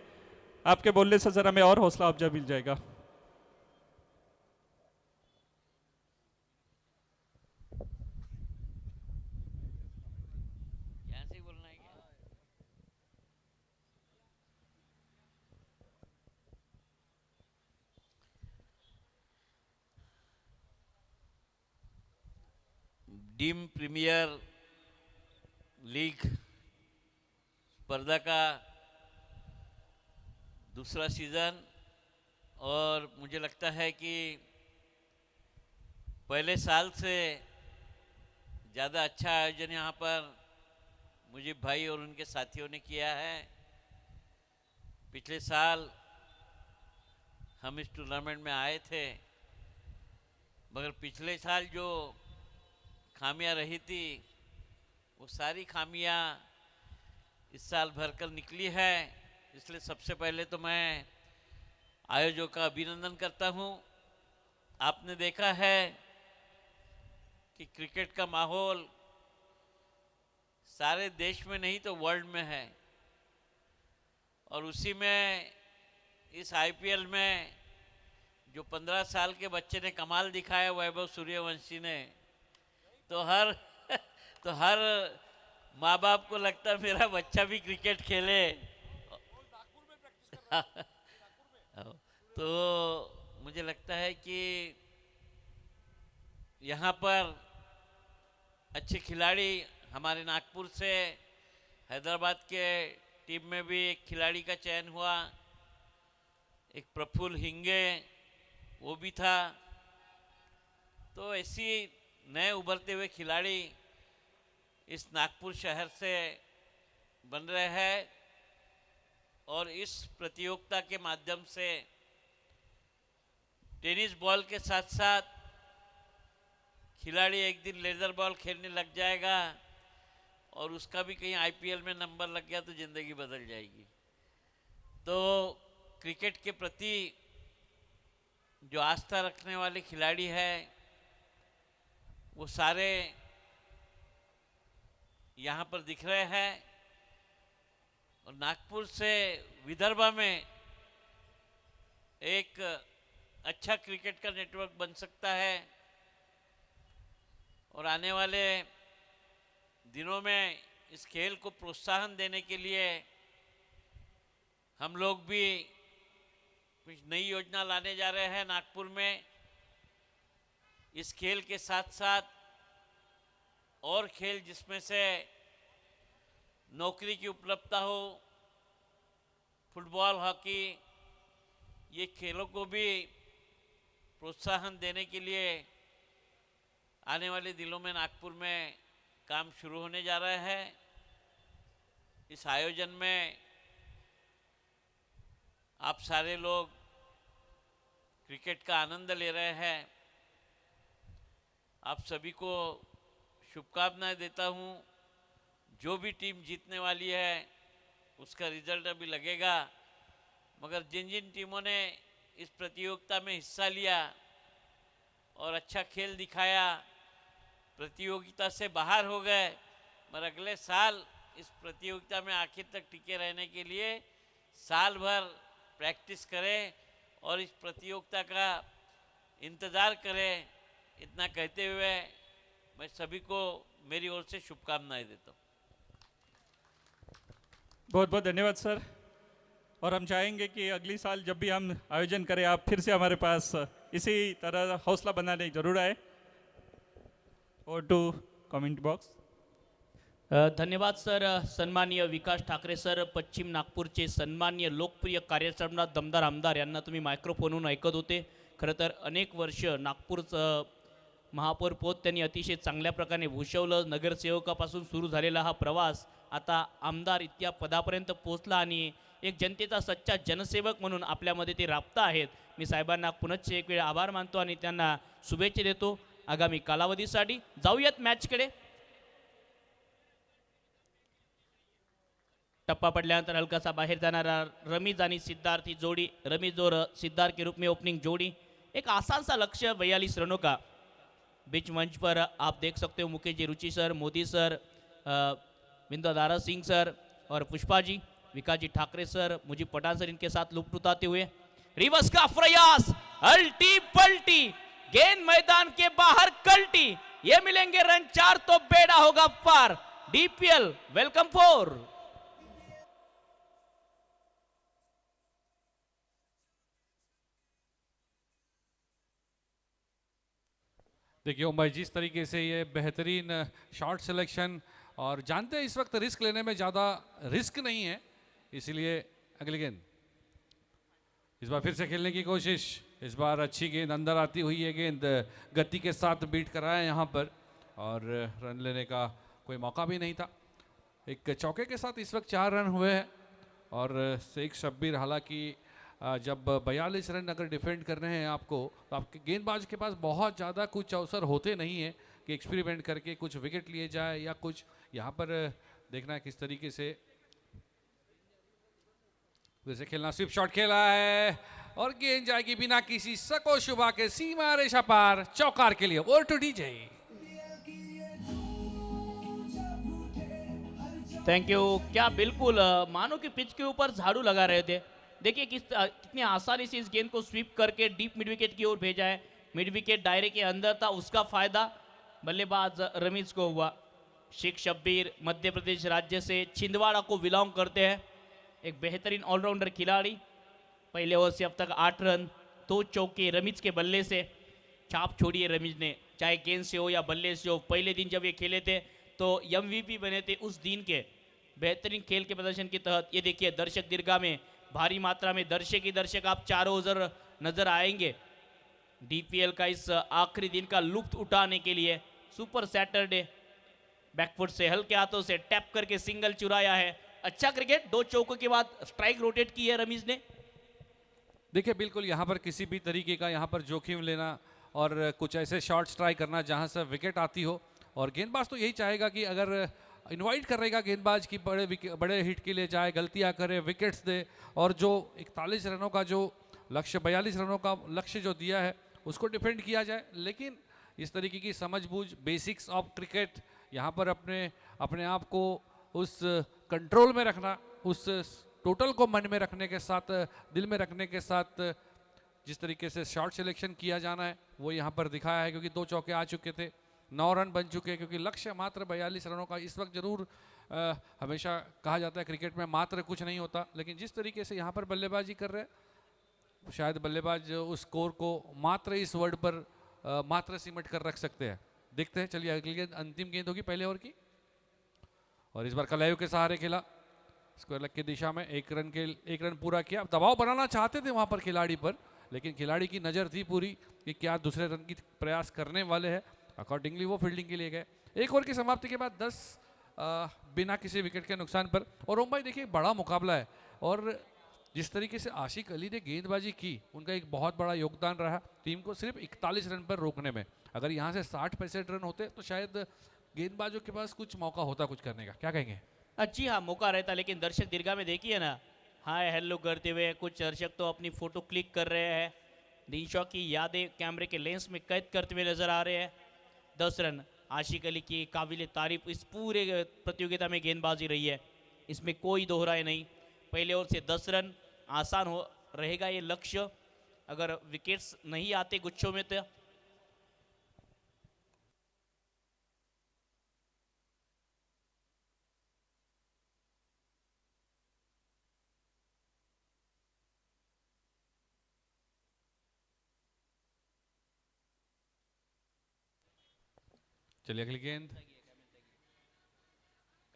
आपके बोलने से जरा हमें और हौसला अफजा मिल जाएगा. डीम प्रीमियर लीग स्पर्धा का दूसरा सीज़न, और मुझे लगता है कि पहले साल से ज़्यादा अच्छा आयोजन यहाँ पर मुजीब भाई और उनके साथियों ने किया है. पिछले साल हम इस टूर्नामेंट में आए थे, मगर पिछले साल जो खामियां रही थी वो सारी खामियां इस साल भरकर निकली है. इसलिए सबसे पहले तो मैं आयोजकों का अभिनंदन करता हूं. आपने देखा है कि क्रिकेट का माहौल सारे देश में नहीं तो वर्ल्ड में है, और उसी में इस आईपीएल में जो 15 साल के बच्चे ने कमाल दिखाया, वैभव सूर्यवंशी ने, तो हर माँ बाप को लगता है मेरा बच्चा भी क्रिकेट खेले. तो मुझे लगता है कि यहाँ पर अच्छे खिलाड़ी हमारे नागपुर से, हैदराबाद के टीम में भी एक खिलाड़ी का चयन हुआ, एक प्रफुल्ल हिंगे वो भी था. तो ऐसी नए उभरते हुए खिलाड़ी इस नागपुर शहर से बन रहे हैं, और इस प्रतियोगिता के माध्यम से टेनिस बॉल के साथ साथ खिलाड़ी एक दिन लेदर बॉल खेलने लग जाएगा, और उसका भी कहीं आईपीएल में नंबर लग गया तो ज़िंदगी बदल जाएगी. तो क्रिकेट के प्रति जो आस्था रखने वाले खिलाड़ी हैं वो सारे यहाँ पर दिख रहे हैं. और नागपुर से विदर्भा में एक अच्छा क्रिकेट का नेटवर्क बन सकता है, और आने वाले दिनों में इस खेल को प्रोत्साहन देने के लिए हम लोग भी कुछ नई योजना लाने जा रहे हैं नागपुर में. इस खेल के साथ साथ और खेल जिसमें से नौकरी की उपलब्धता हो, फुटबॉल, हॉकी, ये खेलों को भी प्रोत्साहन देने के लिए आने वाले दिनों में नागपुर में काम शुरू होने जा रहा है. इस आयोजन में आप सारे लोग क्रिकेट का आनंद ले रहे हैं. आप सभी को शुभकामनाएं देता हूं. जो भी टीम जीतने वाली है उसका रिजल्ट अभी लगेगा, मगर जिन जिन टीमों ने इस प्रतियोगिता में हिस्सा लिया और अच्छा खेल दिखाया, प्रतियोगिता से बाहर हो गए, मगर अगले साल इस प्रतियोगिता में आखिर तक टिके रहने के लिए साल भर प्रैक्टिस करें और इस प्रतियोगिता का इंतज़ार करें. इतना कहते हुए मैं सभी को मेरी ओर से शुभकामनाएं देता हूँ. बहुत बहुत धन्यवाद सर. और हम चाहेंगे कि अगली साल जब भी हम आयोजन करें आप फिर से हमारे पास इसी तरह हौसला बनाने जरूर आए. और टू कमेंट बॉक्स. धन्यवाद सर. सन्माननीय विकास ठाकरे सर, पश्चिम नागपूरचे सन्माननीय लोकप्रिय कार्यक्रमनाथ दमदार आमदार यांना तुम्ही मायक्रोफोनवरून ऐकत होते. खरं तर अनेक वर्ष नागपूरचं महापौर पद त्यांनी अतिशय चांगल्या प्रकारे भूषवलं. नगरसेवकापासून सुरू झालेला हा प्रवास आता आमदार इतक्या पदापर्यंत पोहोचला आणि एक जनतेचा सच्चा जनसेवक म्हणून आपल्यामध्ये ते राबता आहेत. मी साहेबांना पुनश्च एक वेळ आभार मानतो आणि त्यांना शुभेच्छा देतो आगामी कालावधीसाठी. जाऊयात मॅचकडे. टप्पा पडल्यानंतर हलकासा बाहर जाणारा रमीज आणि सिद्धार्थ ही जोड़ी, रमीज और सिद्धार्थ के रूप में ओपनिंग जोड़ी. एक आसान सा लक्ष्य 42 रनों का. बीच मंच पर आप देख सकते हो Mukesh ji, Ruchi sir, Modi sir, Bindadara Singh sir और पुष्पा जी, विकास जी ठाकरे सर, मुजीब पठान सर इनके साथ लुप्त उठाते हुए. रिवर्स का प्रयास, अल्टी पल्टी, गेंद मैदान के बाहर कल्टी. ये मिलेंगे रन 4 तो बेड़ा होगा पार. DPL welcome 4. देखिए उमर, जिस तरीके से ये बेहतरीन शॉट सिलेक्शन, और जानते हैं इस वक्त रिस्क लेने में ज़्यादा रिस्क नहीं है, इसलिए अगली गेंद इस बार फिर से खेलने की कोशिश. इस बार अच्छी गेंद अंदर आती हुई है, गेंद गति के साथ बीट कराया यहाँ पर और रन लेने का कोई मौका भी नहीं था. एक चौके के साथ इस वक्त 4 रन हुए हैं और शेख शब्बीर, हालांकि जब 42 रन अगर डिफेंड करने हैं आपको, तो आपके गेंदबाज के पास बहुत ज़्यादा कुछ अवसर होते नहीं हैं कि एक्सपेरिमेंट करके कुछ विकेट लिए जाए या कुछ. यहाँ पर देखना है किस तरीके से वैसे खेलना. स्विप शॉट खेला है और गेंद जाएगी बिना किसी सको शुभा के सीमा रेखा पार, चौकार के लिए. Over two DJ. Thank you. क्या बिल्कुल मानो कि पिच के ऊपर झाड़ू लगा रहे थे. देखिए कितनी आसानी से इस गेंद को स्वीप करके डीप मिड विकेट की ओर भेजा है. मिड विकेट दायरे के अंदर था, उसका फायदा बल्लेबाज रमीज को हुआ. शेख शब्बीर मध्य प्रदेश राज्य से छिंदवाड़ा को बिलोंग करते हैं. एक बेहतरीन ऑलराउंडर खिलाड़ी. पहले ओवर से अब तक 8 रन, 2 चौके रमीज के बल्ले से. छाप छोड़ी है रमीज ने, चाहे गेंद से हो या बल्ले से हो. पहले दिन जब ये खेले थे तो MVP बने थे उस दिन के. बेहतरीन खेल के प्रदर्शन के तहत ये देखिए दर्शक दीर्घा में भारी मात्रा में दर्शक ही दर्शक आप चारों ओर नजर आएंगे. डीपीएल का इस आखिरी दिन का लुत्फ उठाने के लिए. Super Saturday. बैकफुट से हल्के हाथों से टैप करके सिंगल चुराया है. अच्छा क्रिकेट. 2 चौकों के बाद स्ट्राइक रोटेट की है रमीज ने. देखिए बिल्कुल यहाँ पर किसी भी तरीके का यहाँ पर जोखिम लेना और कुछ ऐसे शॉट स्ट्राइक करना जहाँ से विकेट आती हो, और गेंदबाज तो यही चाहेगा कि अगर इनवाइट करेगा गेंदबाज की बड़े हिट के लिए जाए, गलतियां करे, विकेट्स दे, और जो 41 रनों का जो लक्ष्य, 42 रनों का लक्ष्य जो दिया है उसको डिफेंड किया जाए. लेकिन इस तरीके की समझबूझ, बेसिक्स ऑफ क्रिकेट, यहाँ पर अपने आप को उस कंट्रोल में रखना, उस टोटल को मन में रखने के साथ, दिल में रखने के साथ जिस तरीके से शॉट सिलेक्शन किया जाना है वो यहाँ पर दिखाया है. क्योंकि 2 चौके आ चुके थे, 9 रन बन चुके हैं, क्योंकि लक्ष्य मात्र 42 रनों का. इस वक्त जरूर हमेशा कहा जाता है क्रिकेट में मात्र कुछ नहीं होता, लेकिन जिस तरीके से यहाँ पर बल्लेबाजी कर रहे हैं, शायद बल्लेबाज उस स्कोर को मात्र इस वर्ड पर मात्र सिमट कर रख सकते हैं. देखते हैं. चलिए अगली गेंद, अंतिम गेंद होगी पहले ओवर की, और इस बार कलायु के सहारे खेला स्क्वायर लेग की दिशा में. 1 रन पूरा किया. दबाव बनाना चाहते थे वहाँ पर खिलाड़ी पर, लेकिन खिलाड़ी की नज़र थी पूरी कि क्या दूसरे रन की प्रयास करने वाले हैं. अकॉर्डिंगली वो फील्डिंग के लिए गए. 1 ओवर की समाप्ति के बाद 10 बिना किसी विकेट के नुकसान पर. और ओम भाई देखिए बड़ा मुकाबला है, और जिस तरीके से आशिक अली ने गेंदबाजी की, उनका एक बहुत बड़ा योगदान रहा टीम को सिर्फ 41 रन पर रोकने में. अगर यहाँ से 60-65 रन होते तो शायद गेंदबाजों के पास कुछ मौका होता कुछ करने का. क्या कहेंगे? अच्छी हाँ मौका रहता, लेकिन दर्शक दीर्घा में देखिए ना, हाय हेलो करते हुए कुछ दर्शक तो अपनी फोटो क्लिक कर रहे हैं. दिनशॉ की यादें कैमरे के लेंस में कैद करते हुए नजर आ रहे हैं. 10 रन आशिक अली की काबिल तारीफ इस पूरे प्रतियोगिता में गेंदबाजी रही है, इसमें कोई दोहराए नहीं. पहले ओवर से 10 रन आसान हो रहेगा ये लक्ष्य, अगर विकेट्स नहीं आते गुच्छों में तो. चलिए अगली गेंद.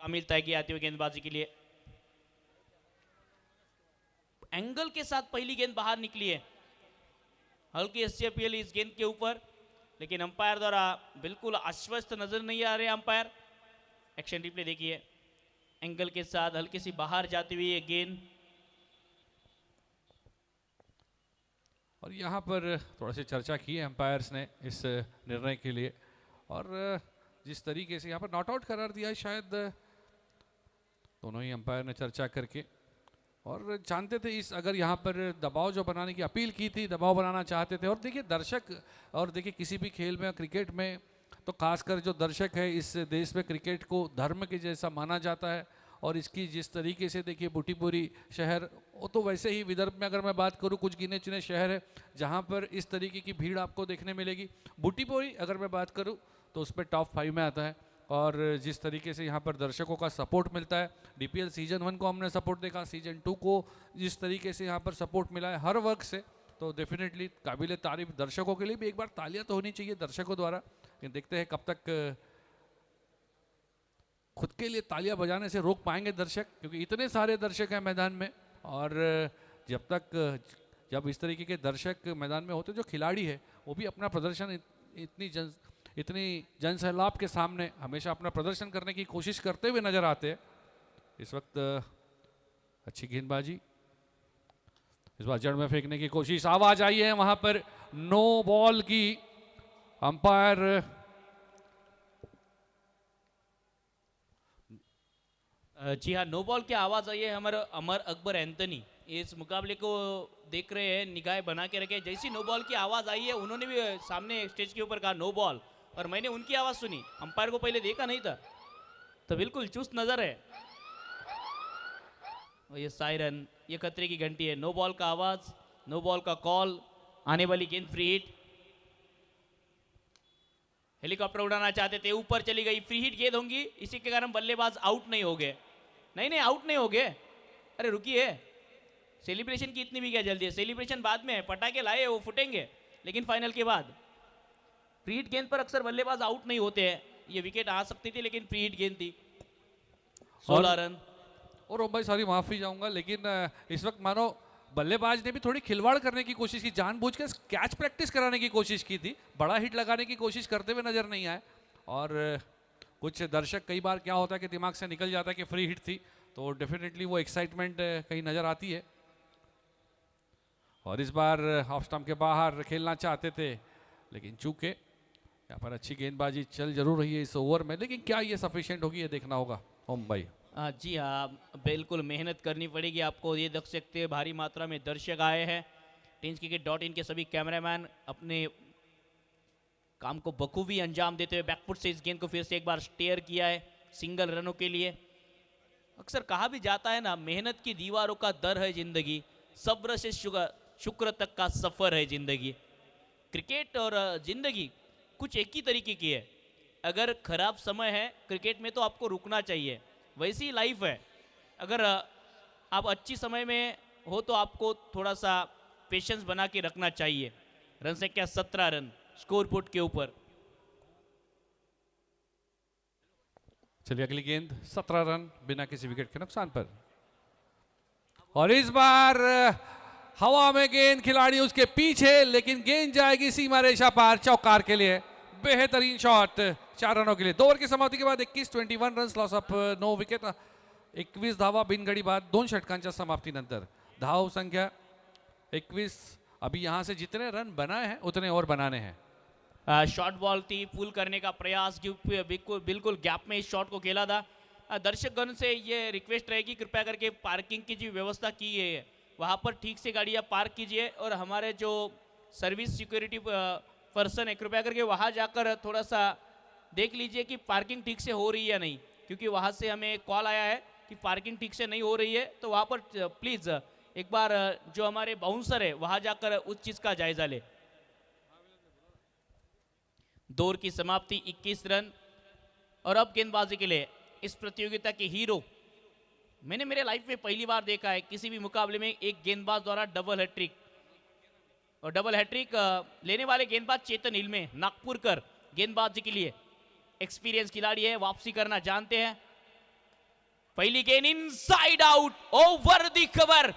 कामिल तैगी आती हुई गेंदबाजी के लिए. एंगल के साथ पहली गेंद बाहर निकली है. हल्की SCPL इस गेंद के ऊपर. लेकिन अंपायर द्वारा बिल्कुल आश्वस्त नजर नहीं आ रहे अंपायर। एक्शन रिप्ले देखिए, एंगल के साथ हल्की सी बाहर जाती हुई ये गेंद। और यहाँ पर थोड़ा सी चर्चा की है एम्पायर्स ने इस निर्णय के लिए, और जिस तरीके से यहाँ पर नॉट आउट करार दिया है, शायद दोनों ही एम्पायर ने चर्चा करके, और जानते थे इस अगर यहाँ पर दबाव जो बनाने की अपील की थी, दबाव बनाना चाहते थे। और देखिए दर्शक, और देखिए किसी भी खेल में, क्रिकेट में तो खासकर जो दर्शक है इस देश में क्रिकेट को धर्म के जैसा माना जाता है। और इसकी जिस तरीके से देखिए बुटीपुरी शहर, वो तो वैसे ही विदर्भ में अगर मैं बात करूँ कुछ गिने चुने शहर है जहाँ पर इस तरीके की भीड़ आपको देखने मिलेगी। बुटीपुरी अगर मैं बात करूँ तो उस पर टॉप 5 में आता है। और जिस तरीके से यहाँ पर दर्शकों का सपोर्ट मिलता है, DPL सीजन 1 को हमने सपोर्ट देखा, सीजन 2 को जिस तरीके से यहाँ पर सपोर्ट मिला है हर वर्ग से, तो डेफिनेटली काबिल तारीफ दर्शकों के लिए भी एक बार तालियां तो होनी चाहिए दर्शकों द्वारा। लेकिन देखते हैं कब तक खुद के लिए तालियां बजाने से रोक पाएंगे दर्शक, क्योंकि इतने सारे दर्शक हैं मैदान में। और जब इस तरीके के दर्शक मैदान में होते, जो खिलाड़ी है वो भी अपना प्रदर्शन इतनी जनसैलाब के सामने हमेशा अपना प्रदर्शन करने की कोशिश करते हुए नजर आते हैं। इस वक्त अच्छी गेंदबाजी, इस बार जड़ में फेंकने की कोशिश, आवाज आई है वहां पर नो बॉल की। अंपायर जी हाँ, नो बॉल की आवाज आई है। हमारे अमर अकबर एंथनी इस मुकाबले को देख रहे हैं, निगाहें बना के रखे। जैसी नो बॉल की आवाज आई है उन्होंने भी सामने स्टेज के ऊपर कहा नो बॉल, और मैंने उनकी आवाज सुनी, अंपायर को पहले देखा नहीं था, तो बिल्कुल चुस्त नजर है। और ये सायरन, ये खतरे की घंटी है। नो बॉल का आवाज, नो बॉल का कॉल, आने वाली गेंद फ्री हिट। हेलीकॉप्टर उड़ाना चाहते थे, ऊपर चली गई, फ्री हिट गेंद होंगी, इसी के कारण बल्लेबाज आउट नहीं हो गए। नहीं आउट नहीं हो गए, अरे रुकिए, सेलिब्रेशन की इतनी भी क्या जल्दी है? सेलिब्रेशन बाद में है, पटाखे लाए वो फुटेंगे, लेकिन फाइनल के बाद। फ्री हिट गेंद पर अक्सर बल्लेबाज आउट नहीं होते हैं। ये विकेट आ सकती थी लेकिन फ्री हिट गेंद थी। 16 रन। और भाई सॉरी माफी चाहूंगा, लेकिन इस वक्त मानो बल्लेबाज ने भी थोड़ी खिलवाड़ करने की कोशिश की, जानबूझकर कैच प्रैक्टिस कराने की कोशिश की थी, बड़ा हिट लगाने की कोशिश करते हुए नजर नहीं आए। और कुछ दर्शक, कई बार क्या होता है कि दिमाग से निकल जाता है कि फ्री हिट थी, तो डेफिनेटली वो एक्साइटमेंट कहीं नजर आती है। और इस बार ऑफ स्टंप के बाहर खेलना चाहते थे, लेकिन चूंकि यहाँ पर अच्छी गेंदबाजी चल जरूर रही है इस ओवर में, लेकिन क्या ये सफिशिएंट होगी ये देखना होगा ओम भाई। जी हाँ, बिल्कुल मेहनत करनी पड़ेगी आपको। ये देख सकते हैं भारी मात्रा में दर्शक आए हैं। TeamsCricket.in के सभी कैमरामैन अपने काम को बखूबी अंजाम देते हुए बैकफुट से इस गेंद को फिर से एक बार स्टेयर किया है सिंगल रनों के लिए। अक्सर कहा भी जाता है ना, मेहनत की दीवारों का दर है जिंदगी, सब्र से शुक्र तक का सफर है जिंदगी। क्रिकेट और जिंदगी कुछ एक ही तरीके की है। अगर खराब समय है क्रिकेट में तो आपको रुकना चाहिए, वैसी ही लाइफ है। अगर आप अच्छी समय में हो तो आपको थोड़ा सा पेशेंस बना के रखना चाहिए। रन संख्या 17 रन स्कोर बोर्ड के ऊपर। चलिए अगली गेंद, 17 रन बिना किसी विकेट के नुकसान पर। और इस बार हवा में गेंद, खिलाड़ी उसके पीछे, लेकिन गेंद जाएगी सीमा रेखा पार, चौकार के लिए बेहतरीन शॉट 4 रनों के लिए। 2 ओवर की समाप्ति के बाद 21 रन, लॉस ऑफ 9 विकेट, 21 धावा बिनगडी बाद 2 षटकांच्या समाप्तीनंतर। धाव संख्या 21। अभी यहाँ से जितने रन बनाए हैं उतने और बनाने हैं। शॉर्ट बॉल थी, पुल करने का प्रयास, बिल्कुल गैप में इस शॉट को खेला था। दर्शकगण से ये रिक्वेस्ट रहेगी कृपया करके पार्किंग की जो व्यवस्था की है वहाँ पर ठीक से गाड़ियाँ पार्क कीजिए, और हमारे जो सर्विस सिक्योरिटी पर्सन है कृपया करके वहाँ जाकर थोड़ा सा देख लीजिए कि पार्किंग ठीक से हो रही है या नहीं, क्योंकि वहाँ से हमें कॉल आया है कि पार्किंग ठीक से नहीं हो रही है। तो वहाँ पर प्लीज़ एक बार जो हमारे बाउंसर है वहाँ जाकर उस चीज़ का जायजा ले। 2 ओवर की समाप्ति, 21 रन। और अब गेंदबाजी के लिए इस प्रतियोगिता के हीरो, मैंने मेरे लाइफ में पहली बार देखा है किसी भी मुकाबले में एक गेंदबाज द्वारा डबल हैट्रिक। और डबल हैट्रिक लेने वाले गेंदबाज चेतन इल्मे, नागपुरकर गेंदबाजी के लिए एक्सपीरियंस खिलाड़ी है, वापसी करना जानते हैं। पहली गेंद inside out, over the cover,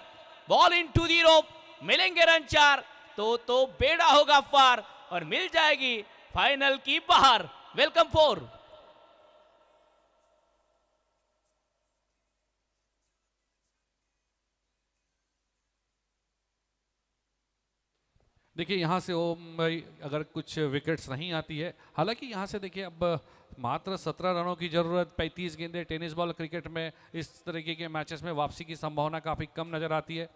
ball into the rope, मिलेंगे रन 4 तो बेड़ा होगा पार और मिल जाएगी फाइनल की बाहर। वेलकम 4। देखिए यहाँ से ओम भाई अगर कुछ विकेट्स नहीं आती है, हालांकि यहाँ से देखिए अब मात्र 17 रनों की जरूरत, 35 गेंदें, टेनिस बॉल क्रिकेट में इस तरीके के मैचेस में वापसी की संभावना काफ़ी कम नज़र आती है।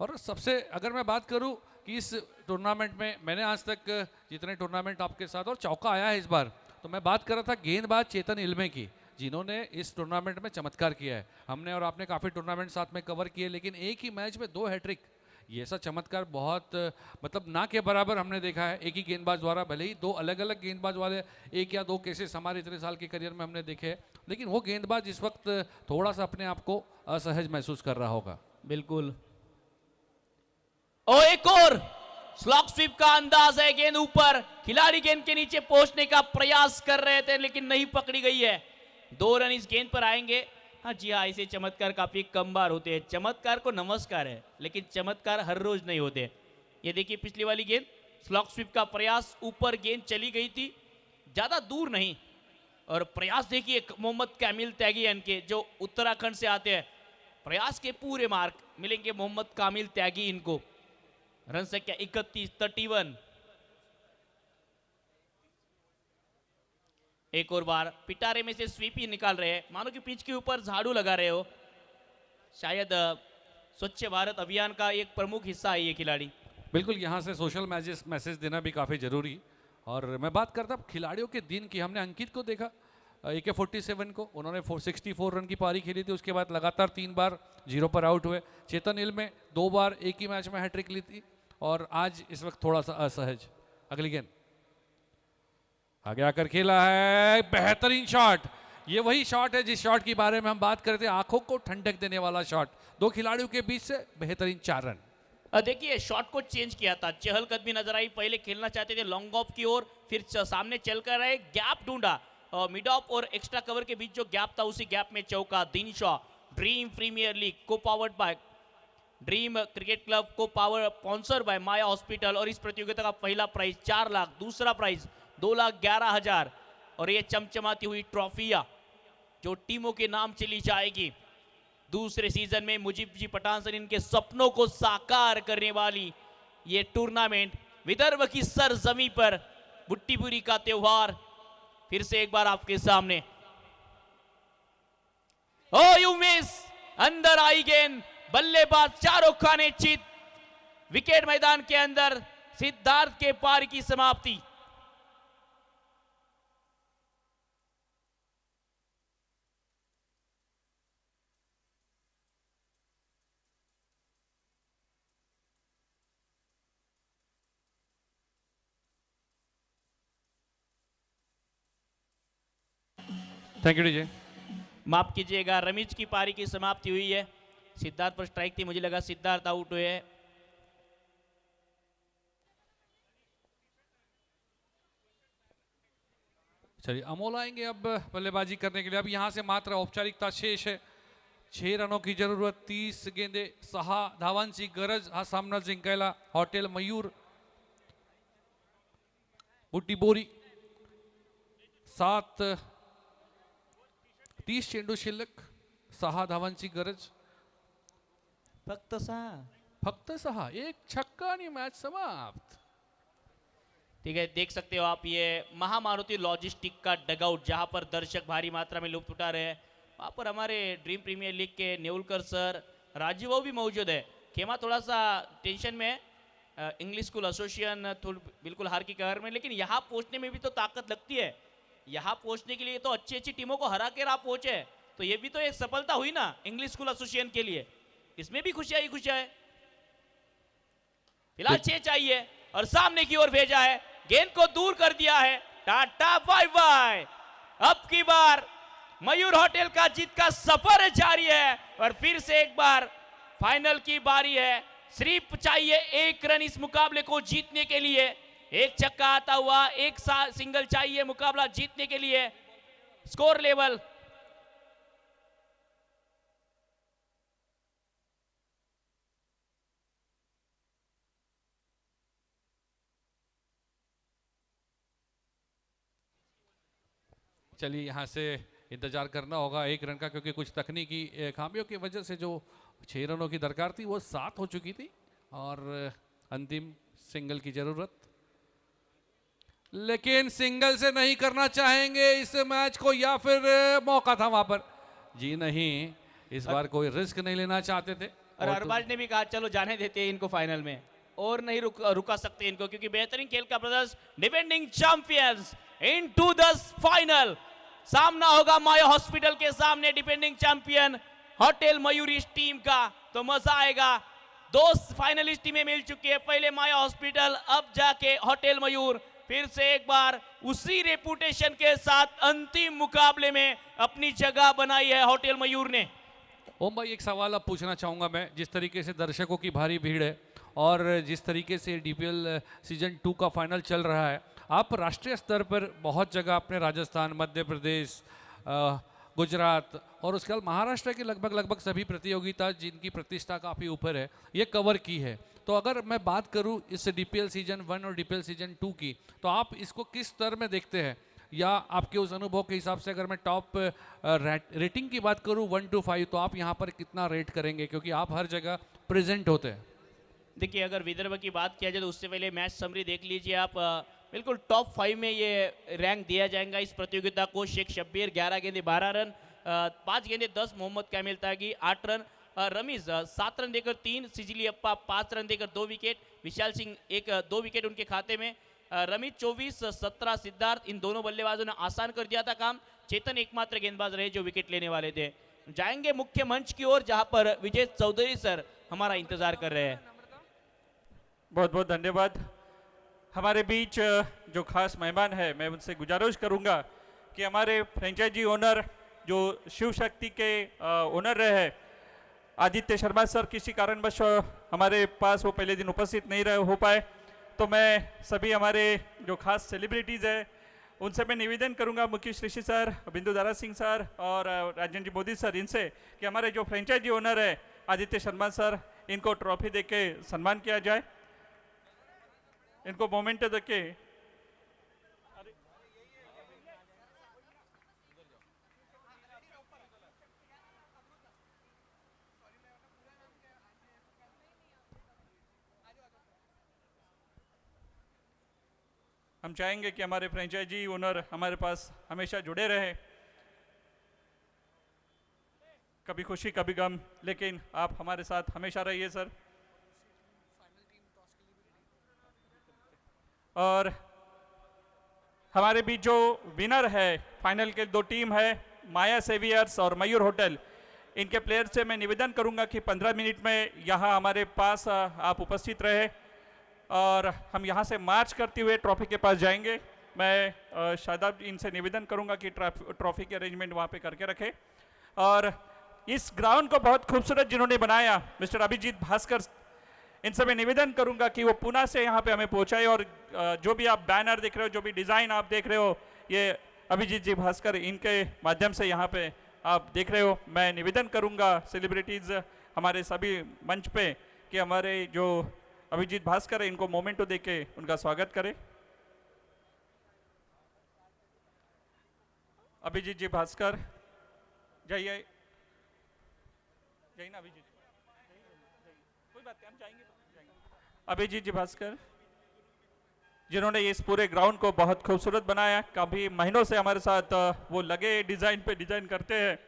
और सबसे अगर मैं बात करूं कि इस टूर्नामेंट में मैंने आज तक जितने टूर्नामेंट आपके साथ, और चौका आया है इस बार, तो मैं बात कर रहा था गेंदबाज चेतन इल्मे की, जिन्होंने इस टूर्नामेंट में चमत्कार किया है। हमने और आपने काफ़ी टूर्नामेंट साथ में कवर किए, लेकिन एक ही मैच में 2 हैट्रिक, ये ऐसा चमत्कार बहुत मतलब ना के बराबर हमने देखा है एक ही गेंदबाज द्वारा। भले ही 2 अलग अलग गेंदबाज वाले 1 या 2 केसेस हमारे इतने साल के करियर में हमने देखे हैं, लेकिन वो गेंदबाज इस वक्त थोड़ा सा अपने आप को असहज महसूस कर रहा होगा। बिल्कुल। और एक और स्लॉग स्वीप का अंदाज है, गेंद ऊपर, खिलाड़ी गेंद के नीचे पहुंचने का प्रयास कर रहे थे लेकिन नहीं पकड़ी गई है। 2 रन इस गेंद पर आएंगे। हाँ जी हाँ, ऐसे चमत्कार काफी कम बार होते हैं। चमत्कार को नमस्कार है, लेकिन चमत्कार हर रोज नहीं होते। ये देखिए पिछली वाली गेंद, स्लॉग स्वीप का प्रयास, ऊपर गेंद चली गई थी, ज्यादा दूर नहीं। और प्रयास देखिए मोहम्मद कामिल त्यागी के, जो उत्तराखंड से आते हैं, प्रयास के पूरे मार्क मिलेंगे मोहम्मद कामिल त्यागी इनको। रन संख्या 31, 31। एक और बार पिटारे में से स्वीप ही निकाल रहे हैं, मानो कि पिच के ऊपर झाड़ू लगा रहे हो। शायद स्वच्छ भारत अभियान का एक प्रमुख हिस्सा है ये खिलाड़ी। बिल्कुल, यहाँ से सोशल मैसेज देना भी काफ़ी ज़रूरी। और मैं बात करता खिलाड़ियों के दिन की, हमने अंकित को देखा AK-47 को, उन्होंने 64 रन की पारी खेली थी, उसके बाद लगातार 3 बार 0 पर आउट हुए। चेतन इल्मे 2 बार एक ही मैच में हैट्रिक ली थी, और आज इस वक्त थोड़ा सा असहज। अगली गेंद आगे आकर खेला है, बेहतरीन शॉट। ये वही शॉट है जिस शॉट के बारे में हम बात कर रहे थे, आंखों को ठंडक देने वाला शॉट। 2 खिलाड़ियों के बीच से बेहतरीन 4 रन। देखिए शॉट को चेंज किया था, चहलकदमी नजर आई। पहले खेलना चाहते थे लॉन्ग ऑफ की ओर, फिर सामने चलकर आए, गैप ढूंढा, मिड ऑफ और एक्स्ट्रा कवर के बीच जो गैप था उसी गैप में चौका। दिनशॉ, ड्रीम प्रीमियर लीग को powered by dream cricket club, को power sponsor by Maya hospital. और इस प्रतियोगिता का पहला प्राइज 4 लाख, दूसरा प्राइज 2,11,000, और ये चमचमाती हुई ट्रॉफियां जो टीमों के नाम चली जाएगी। दूसरे सीजन में मुजीब जी पठान सर इनके सपनों को साकार करने वाली ये टूर्नामेंट, विदर्भ की सरजमी पर बुट्टीपुरी का त्योहार फिर से एक बार आपके सामने। ओ यू मिस, अंदर आई गेंद, बल्लेबाज चारों खाने चित, विकेट मैदान के अंदर, सिद्धार्थ के पार की समाप्ति। Thank you DJ. माफ कीजिएगा, रमीज की पारी की समाप्ति हुई है। सिद्धार्थ पर स्ट्राइक थी, मुझे लगा सिद्धार्थ आउट हुए हैं। चलिए अमोल आएंगे अब बल्लेबाजी करने के लिए। अब यहाँ से मात्र औपचारिकता शेष है। 6 रनों की जरूरत, 30 गेंदे, 6 धावांची गरज हा सामना जिंकायला। हॉटेल मयूर बुट्टीबोरी 30 चेंडू शिल्लक, 6 धावांची गरज, फक्त 6। फक्त 6, एक छक्का आणि मॅच समाप्त। ठीक है, देख सकते हो आप ये महामारुति लॉजिस्टिक का डगआउट, जहां पर दर्शक भारी मात्रा में लुत्फ उठा रहे हैं। वहां पर हमारे ड्रीम प्रीमियर लीग के नेउलकर सर, राजीव बाबू भी मौजूद है। खेमा थोड़ा सा टेंशन में है, इंग्लिश स्कूल एसोसिएशन बिल्कुल हार की कगार में, लेकिन यहाँ पहुंचने में भी तो ताकत लगती है। यहाँ पहुंचने के लिए तो अच्छी अच्छी टीमों को हरा कर आप पहुंचे, तो ये भी तो एक सफलता हुई ना इंग्लिश स्कूल एसोसिएशन के लिए। इसमें भी खुशियां ही खुशियां है। फिलहाल 6 चाहिए और सामने की ओर भेजा है, गेंद को दूर कर दिया है। Tata bye bye. अब की बार मयूर होटल का जीत का सफर जारी है, और फिर से एक बार फाइनल की बारी है। सिर्फ चाहिए 1 रन इस मुकाबले को जीतने के लिए। एक छक्का आता हुआ, एक सिंगल चाहिए मुकाबला जीतने के लिए। स्कोर लेवल चलिए यहाँ से इंतजार करना होगा 1 रन का, क्योंकि कुछ तकनीकी खामियों की वजह से जो 6 रनों की दरकार थी वो 7 हो चुकी थी और अंतिम सिंगल की जरूरत। लेकिन सिंगल से नहीं करना चाहेंगे इस मैच को, या फिर मौका था वहां पर? जी नहीं, इस बार कोई रिस्क नहीं लेना चाहते थे। और अरबाज ने भी कहा चलो जाने देते हैं इनको फाइनल में, और नहीं रुका सकते इनको, क्योंकि बेहतरीन खेल का प्रदर्शन defending champions into the final. सामना होगा माया हॉस्पिटल के सामने डिफेंडिंग चैंपियन होटल मयूर इस टीम का, तो मजा आएगा। 2 फाइनलिस्ट टीमें मिल चुकी है, पहले माया हॉस्पिटल, अब जाके होटल मयूर। फिर से एक बार उसी रेपुटेशन के साथ अंतिम मुकाबले में अपनी जगह बनाई है होटल मयूर ने। ओम भाई, एक सवाल अब पूछना चाहूँगा मैं। जिस तरीके से दर्शकों की भारी भीड़ है और जिस तरीके से डीपीएल सीजन 2 का फाइनल चल रहा है, आप राष्ट्रीय स्तर पर बहुत जगह अपने राजस्थान, मध्य प्रदेश, गुजरात और उसके बाद महाराष्ट्र की लगभग सभी प्रतियोगिता जिनकी प्रतिष्ठा काफ़ी ऊपर है, ये कवर की है। तो अगर मैं बात करूँ इस डीपीएल सीजन 1 और डीपीएल सीजन 2 की, तो आप इसको किस स्तर में देखते हैं, या आपके उस अनुभव के हिसाब से अगर मैं टॉप रेटिंग की बात करूं 1 to 5, तो आप यहां पर कितना रेट करेंगे, क्योंकि आप हर जगह प्रेजेंट होते हैं? देखिए, अगर विदर्भ की बात किया जाए तो उससे पहले मैच समरी देख लीजिए आप। बिल्कुल टॉप 5 में ये रैंक दिया जाएगा इस प्रतियोगिता को। शेख शब्बीर 11 गेंदे 12 रन, 5 गेंदे 10, मोहम्मद कामिल तागी 8 रन, रमीज 7 रन देकर 3, सिजिली अप्पा 5 रन देकर 2 विकेट, विशाल सिंह 2 विकेट उनके खाते में, रमीज 24, 17 सिद्धार्थ। इन दोनों बल्लेबाजों ने आसान कर दिया था काम। चेतन एकमात्र गेंदबाज रहे जो विकेट लेने वाले थे। जाएंगे मुख्य मंच की ओर, जहां पर विजय चौधरी सर हमारा इंतजार कर रहे हैं। बहुत बहुत धन्यवाद। हमारे बीच जो खास मेहमान है, मैं उनसे गुजारिश करूंगा कि हमारे फ्रेंचाइजी ओनर जो शिव शक्ति के ओनर रहे आदित्य शर्मा सर, किसी कारणवश हमारे पास वो पहले दिन उपस्थित नहीं रहे हो पाए, तो मैं सभी हमारे जो खास सेलिब्रिटीज़ है उनसे मैं निवेदन करूंगा, मुकेश ऋषि सर, बिंदु दारा सिंह सर और राजन जी मोदी सर, इनसे कि हमारे जो फ्रेंचाइजी ओनर है आदित्य शर्मा सर, इनको ट्रॉफी देके सम्मान किया जाए। इनको मोमेंट देके हम चाहेंगे कि हमारे फ्रेंचाइजी ओनर हमारे पास हमेशा जुड़े रहे, कभी खुशी कभी गम, लेकिन आप हमारे साथ हमेशा रहिए सर। और हमारे बीच जो विनर है फाइनल के 2 टीम है, माया सेवियर्स और मयूर होटल, इनके प्लेयर से मैं निवेदन करूंगा कि 15 मिनट में यहाँ हमारे पास आप उपस्थित रहे और हम यहाँ से मार्च करते हुए ट्रॉफी के पास जाएंगे। मैं शादाब इनसे निवेदन करूंगा कि ट्रॉफी के अरेंजमेंट वहाँ पे करके रखें। और इस ग्राउंड को बहुत खूबसूरत जिन्होंने बनाया, मिस्टर अभिजीत भास्कर, इनसे मैं निवेदन करूंगा कि वो पुणे से यहाँ पे हमें पहुँचाए। और जो भी आप बैनर देख रहे हो, जो भी डिज़ाइन आप देख रहे हो, ये अभिजीत जी भास्कर इनके माध्यम से यहाँ पे आप देख रहे हो। मैं निवेदन करूंगा सेलिब्रिटीज़ हमारे सभी मंच पे कि हमारे जो अभिजीत भास्कर है इनको मोमेंटो देके उनका स्वागत करें। अभिजीत जी भास्कर, जाइए ना अभिजीत, कोई बात नहीं, हम जाएंगे। अभिजीत जी भास्कर, जिन्होंने इस पूरे ग्राउंड को बहुत खूबसूरत बनाया, काफ़ी महीनों से हमारे साथ वो लगे डिज़ाइन पे डिज़ाइन करते हैं,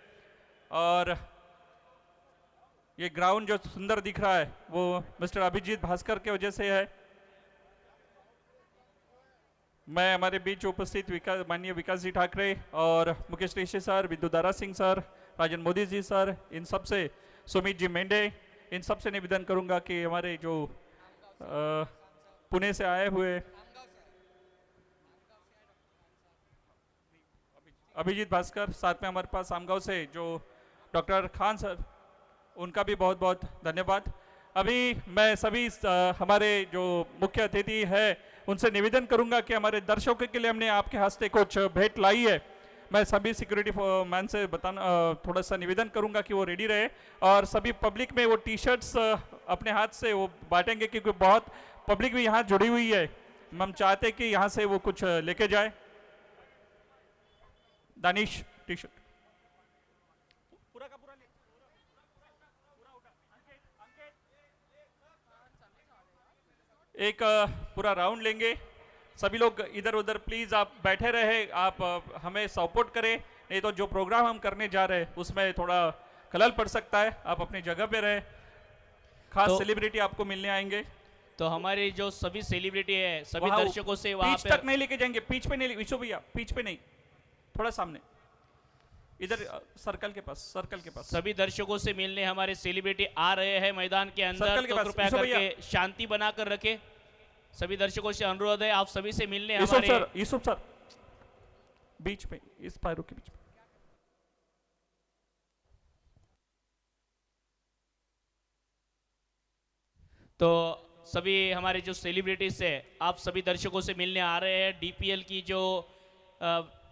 और ये ग्राउंड जो सुंदर दिख रहा है वो मिस्टर अभिजीत भास्कर के वजह से है। मैं हमारे बीच उपस्थित माननीय विकास जी ठाकरे और मुकेश ऋषि सर, बिंदु दारा सिंह सर, राजन मोदी जी सर, इन सब से, सुमित जी मेंढे, इन सब से निवेदन करूंगा कि हमारे जो पुणे से आए हुए अभिजीत भास्कर, साथ में हमारे पास आमगांव से जो डॉक्टर खान सर, उनका भी बहुत बहुत धन्यवाद। अभी मैं सभी हमारे जो मुख्य अतिथि है उनसे निवेदन करूंगा कि हमारे दर्शकों के लिए हमने आपके हस्ते कुछ भेंट लाई है। मैं सभी सिक्योरिटी मैन से थोड़ा सा निवेदन करूंगा कि वो रेडी रहे, और सभी पब्लिक में वो टी शर्ट्स अपने हाथ से वो बांटेंगे, क्योंकि बहुत पब्लिक भी यहाँ जुड़ी हुई है। हम चाहते कि यहाँ से वो कुछ लेके जाए। दानिश टी शर्ट पूरा का पूरा एक पूरा राउंड लेंगे। सभी लोग इधर उधर प्लीज आप बैठे रहे, आप हमें सपोर्ट करें, नहीं तो जो प्रोग्राम हम करने जा रहे हैं उसमें थोड़ा खलल पड़ सकता है। आप अपनी जगह पे रहे। खास तो- सेलिब्रिटी आपको मिलने आएंगे। तो हमारे जो सभी सेलिब्रिटी है सभी वहाँ दर्शकों से वहां पीच पे तक नहीं लेके जाएंगे, पीच पे नहीं, विशु भैया पीच पे नहीं, थोड़ा सामने इधर सर्कल के पास, सर्कल के पास। सभी दर्शकों से मिलने हमारे सेलिब्रिटी आ रहे हैं मैदान के अंदर, सर्कल के तो पास, कृपया यूसुफ भैया। करके शांति बनाकर रखें। सभी दर्शकों से अनुरोध है आप सभी से मिलने यूसुफ हमारे सर, यूसुफ सर बीच में, इस पैरों के बीच में। तो सभी हमारे जो सेलिब्रिटीज है आप सभी दर्शकों से मिलने आ रहे हैं। डीपीएल की जो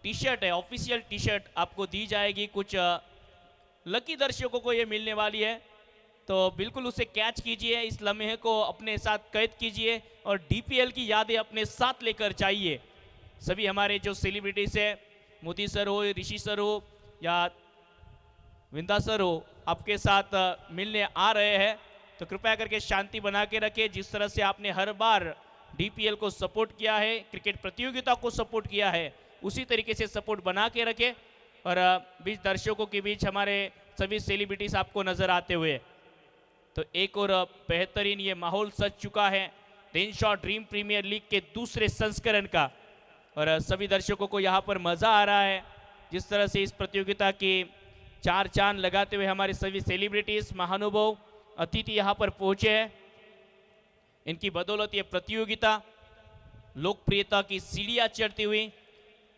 टी शर्ट है, ऑफिशियल टी शर्ट आपको दी जाएगी। कुछ लकी दर्शकों को ये मिलने वाली है, तो बिल्कुल उसे कैच कीजिए, इस लम्हे को अपने साथ कैद कीजिए और डीपीएल की यादें अपने साथ लेकर जाइए। सभी हमारे जो सेलिब्रिटीज है, मोदी सर हो, ऋषि सर हो या विंदा सर हो, आपके साथ मिलने आ रहे हैं, तो कृपया करके शांति बना के रखें। जिस तरह से आपने हर बार डीपीएल को सपोर्ट किया है, क्रिकेट प्रतियोगिता को सपोर्ट किया है, उसी तरीके से सपोर्ट बना के रखें। और बीच दर्शकों के बीच हमारे सभी सेलिब्रिटीज आपको नजर आते हुए, तो एक और बेहतरीन ये माहौल सज चुका है रेनशॉ ड्रीम प्रीमियर लीग के दूसरे संस्करण का। और सभी दर्शकों को यहाँ पर मज़ा आ रहा है जिस तरह से इस प्रतियोगिता की चार चांद लगाते हुए हमारे सभी सेलिब्रिटीज, महानुभाव, अतिथि यहाँ पर पहुँचे हैं। इनकी बदौलत ये प्रतियोगिता लोकप्रियता की सीढ़ियाँ चढ़ती हुई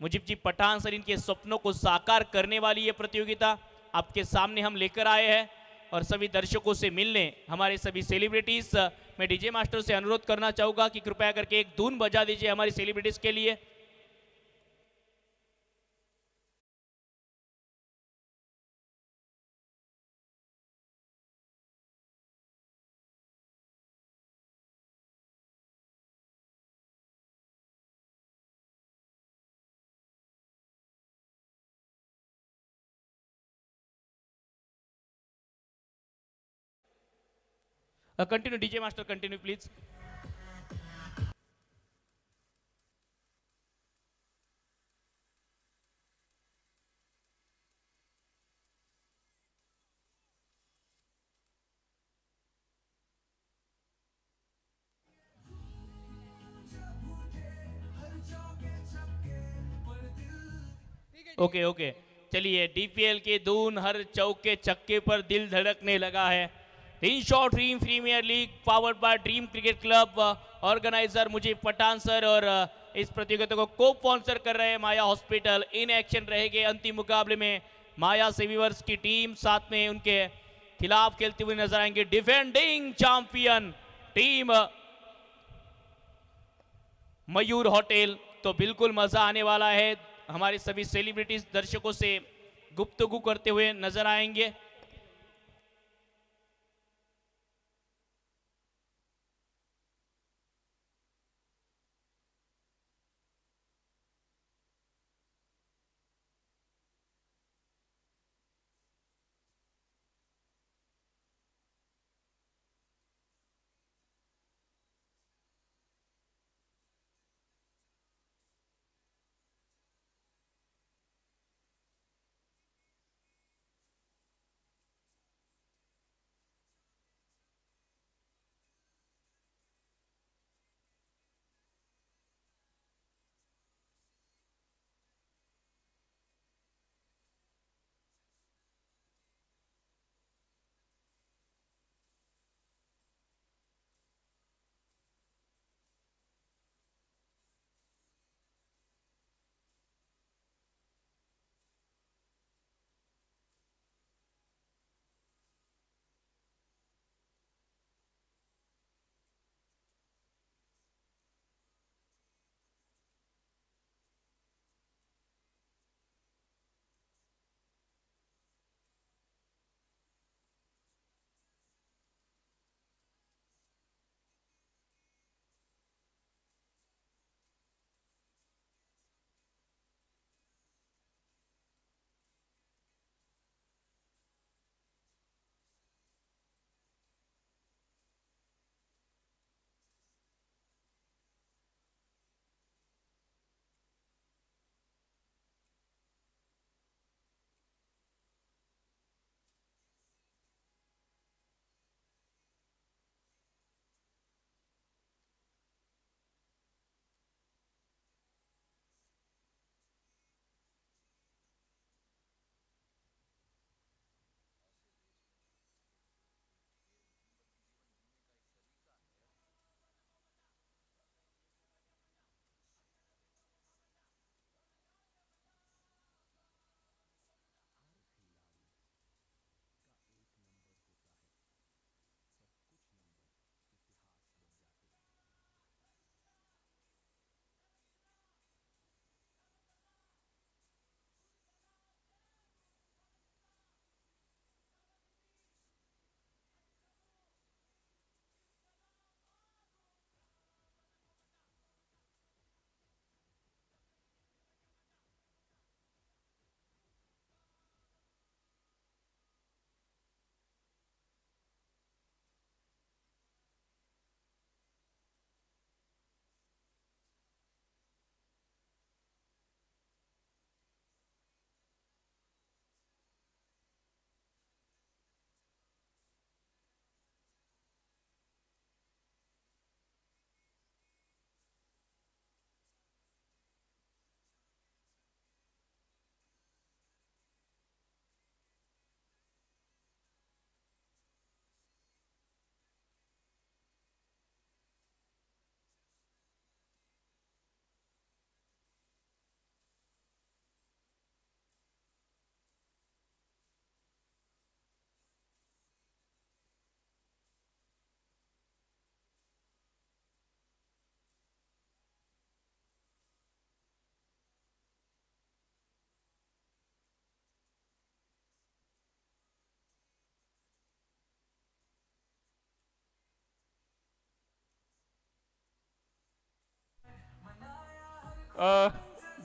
मुजीब जी पठान सर इनके सपनों को साकार करने वाली ये प्रतियोगिता आपके सामने हम लेकर आए हैं। और सभी दर्शकों से मिलने हमारे सभी सेलिब्रिटीज, मैं डीजे मास्टर से अनुरोध करना चाहूँगा कि कृपया करके एक धुन बजा दीजिए हमारी सेलिब्रिटीज के लिए। Continue DJ master, continue please. Okay okay, चलिए डीपीएल की धून हर चौके चक्के पर दिल धड़कने लगा है। Renshaw Dream premiere League powered by dream cricket Club, organiser Mujeeb Pathan sir, और इस प्रतियोगिता को को स्पॉन्सर कर रहे हैं माया हॉस्पिटल। इन एक्शन रहेंगे अंतिम मुकाबले में माया सेविवर्स की टीम, साथ में उनके खिलाफ खेलते हुए नजर आएंगे डिफेंडिंग चैंपियन टीम मयूर होटल। तो बिल्कुल मजा आने वाला है। हमारे सभी सेलिब्रिटीज दर्शकों से गुफ्तगू करते हुए नजर आएंगे।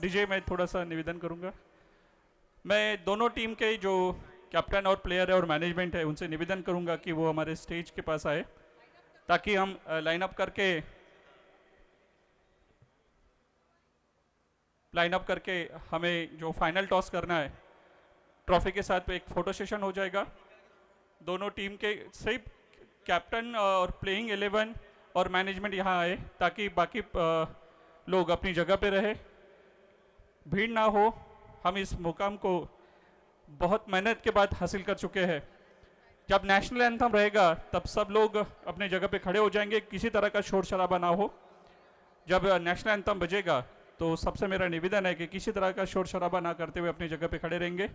डीजे मैं थोड़ा सा निवेदन करूंगा। मैं दोनों टीम के जो कैप्टन और प्लेयर है और मैनेजमेंट है उनसे निवेदन करूंगा कि वो हमारे स्टेज के पास आए ताकि हम लाइन अप करके हमें जो फाइनल टॉस करना है ट्रॉफी के साथ एक फ़ोटो सेशन हो जाएगा। दोनों टीम के सिर्फ कैप्टन और प्लेइंग 11 और मैनेजमेंट यहाँ आए ताकि बाकी लोग अपनी जगह पे रहे, भीड़ ना हो। हम इस मुकाम को बहुत मेहनत के बाद हासिल कर चुके हैं। जब नेशनल एंथम रहेगा तब सब लोग अपने जगह पे खड़े हो जाएंगे, किसी तरह का शोर शराबा ना हो। जब नेशनल एंथम बजेगा तो सबसे मेरा निवेदन है कि किसी तरह का शोर शराबा ना करते हुए अपनी जगह पे खड़े रहेंगे।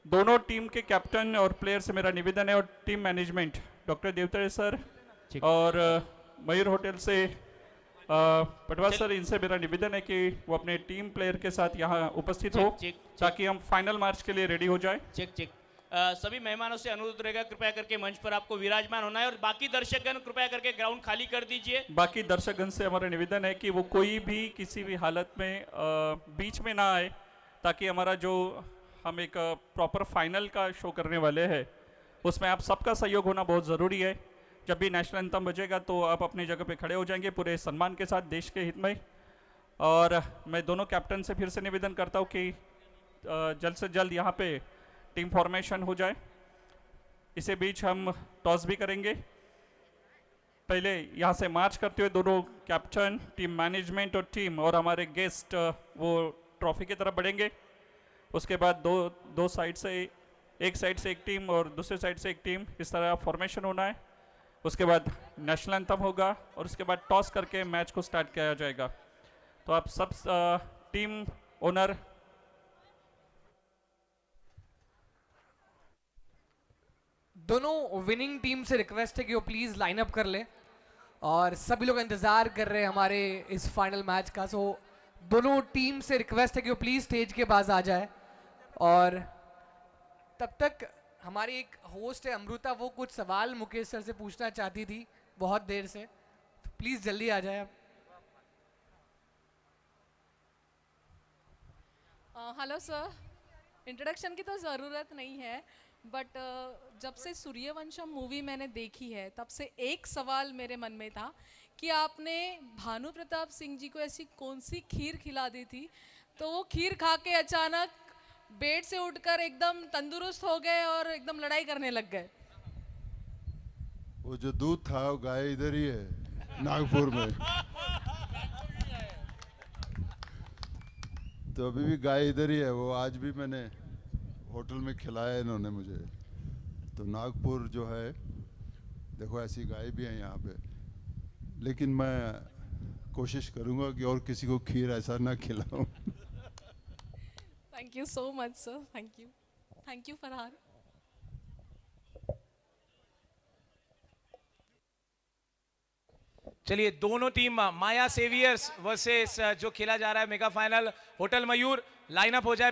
दोनों टीम के कैप्टन और प्लेयर से मेरा निवेदन है और टीम मैनेजमेंट डॉक्टर देवतरे सर और मयूर होटल से पटवा सर, इनसे मेरा निवेदन है कि वो अपने टीम प्लेयर के साथ यहाँ उपस्थित हो ताकि हम फाइनल मार्च के लिए रेडी हो जाए। चेक सभी मेहमानों से अनुरोध रहेगा कृपया करके मंच पर आपको विराजमान होना है और बाकी दर्शकगण कृपया करके ग्राउंड खाली कर दीजिए। बाकी दर्शकगण से हमारा निवेदन है कि वो कोई भी किसी भी हालत में बीच में ना आए ताकि हमारा जो हम एक प्रॉपर फाइनल का शो करने वाले हैं उसमें आप सबका सहयोग होना बहुत ज़रूरी है। जब भी नेशनल एंथम बजेगा तो आप अपनी जगह पे खड़े हो जाएंगे पूरे सम्मान के साथ देश के हित में। और मैं दोनों कैप्टन से फिर से निवेदन करता हूँ कि जल्द से जल्द यहाँ पे टीम फॉर्मेशन हो जाए। इसी बीच हम टॉस भी करेंगे। पहले यहाँ से मार्च करते हुए दोनों कैप्टन, टीम मैनेजमेंट और टीम और हमारे गेस्ट वो ट्रॉफी की तरफ बढ़ेंगे। उसके बाद दो साइड से, एक साइड से एक टीम और दूसरे साइड से एक टीम, इस तरह फॉर्मेशन होना है। उसके बाद नेशनल एंथम होगा और उसके बाद टॉस करके मैच को स्टार्ट किया जाएगा। तो आप सब टीम ओनर दोनों विनिंग टीम से रिक्वेस्ट है कि वो प्लीज़ लाइन अप कर ले और सभी लोग इंतज़ार कर रहे हैं हमारे इस फाइनल मैच का। सो दोनों टीम से रिक्वेस्ट है कि वो प्लीज़ स्टेज के पास आ जाए। और तब तक हमारी एक होस्ट है अमृता, वो कुछ सवाल मुकेश सर से पूछना चाहती थी बहुत देर से, तो प्लीज़ जल्दी आ जाए आप। हेलो सर, इंट्रोडक्शन की तो ज़रूरत नहीं है बट जब से सूर्यवंशम मूवी मैंने देखी है तब से एक सवाल मेरे मन में था कि आपने भानु प्रताप सिंह जी को ऐसी कौन सी खीर खिला दी थी तो वो खीर खा के अचानक बेड से उठकर एकदम तंदुरुस्त हो गए और एकदम लड़ाई करने लग गए। वो जो दूध था वो गाय इधर ही है नागपुर में। तो अभी भी गाय इधर ही है। वो आज भी मैंने होटल में खिलाया इन्होंने मुझे। तो नागपुर जो है देखो ऐसी गाय भी है यहाँ पे, लेकिन मैं कोशिश करूँगा कि और किसी को खीर ऐसा ना खिलाऊं। Thank you so much sir, thank you Farhan. चलिए दोनों टीम माया सेवियर्स वर्सेस जो खेला जा रहा है मेगा फाइनल होटल मयूर, लाइनअप हो जाए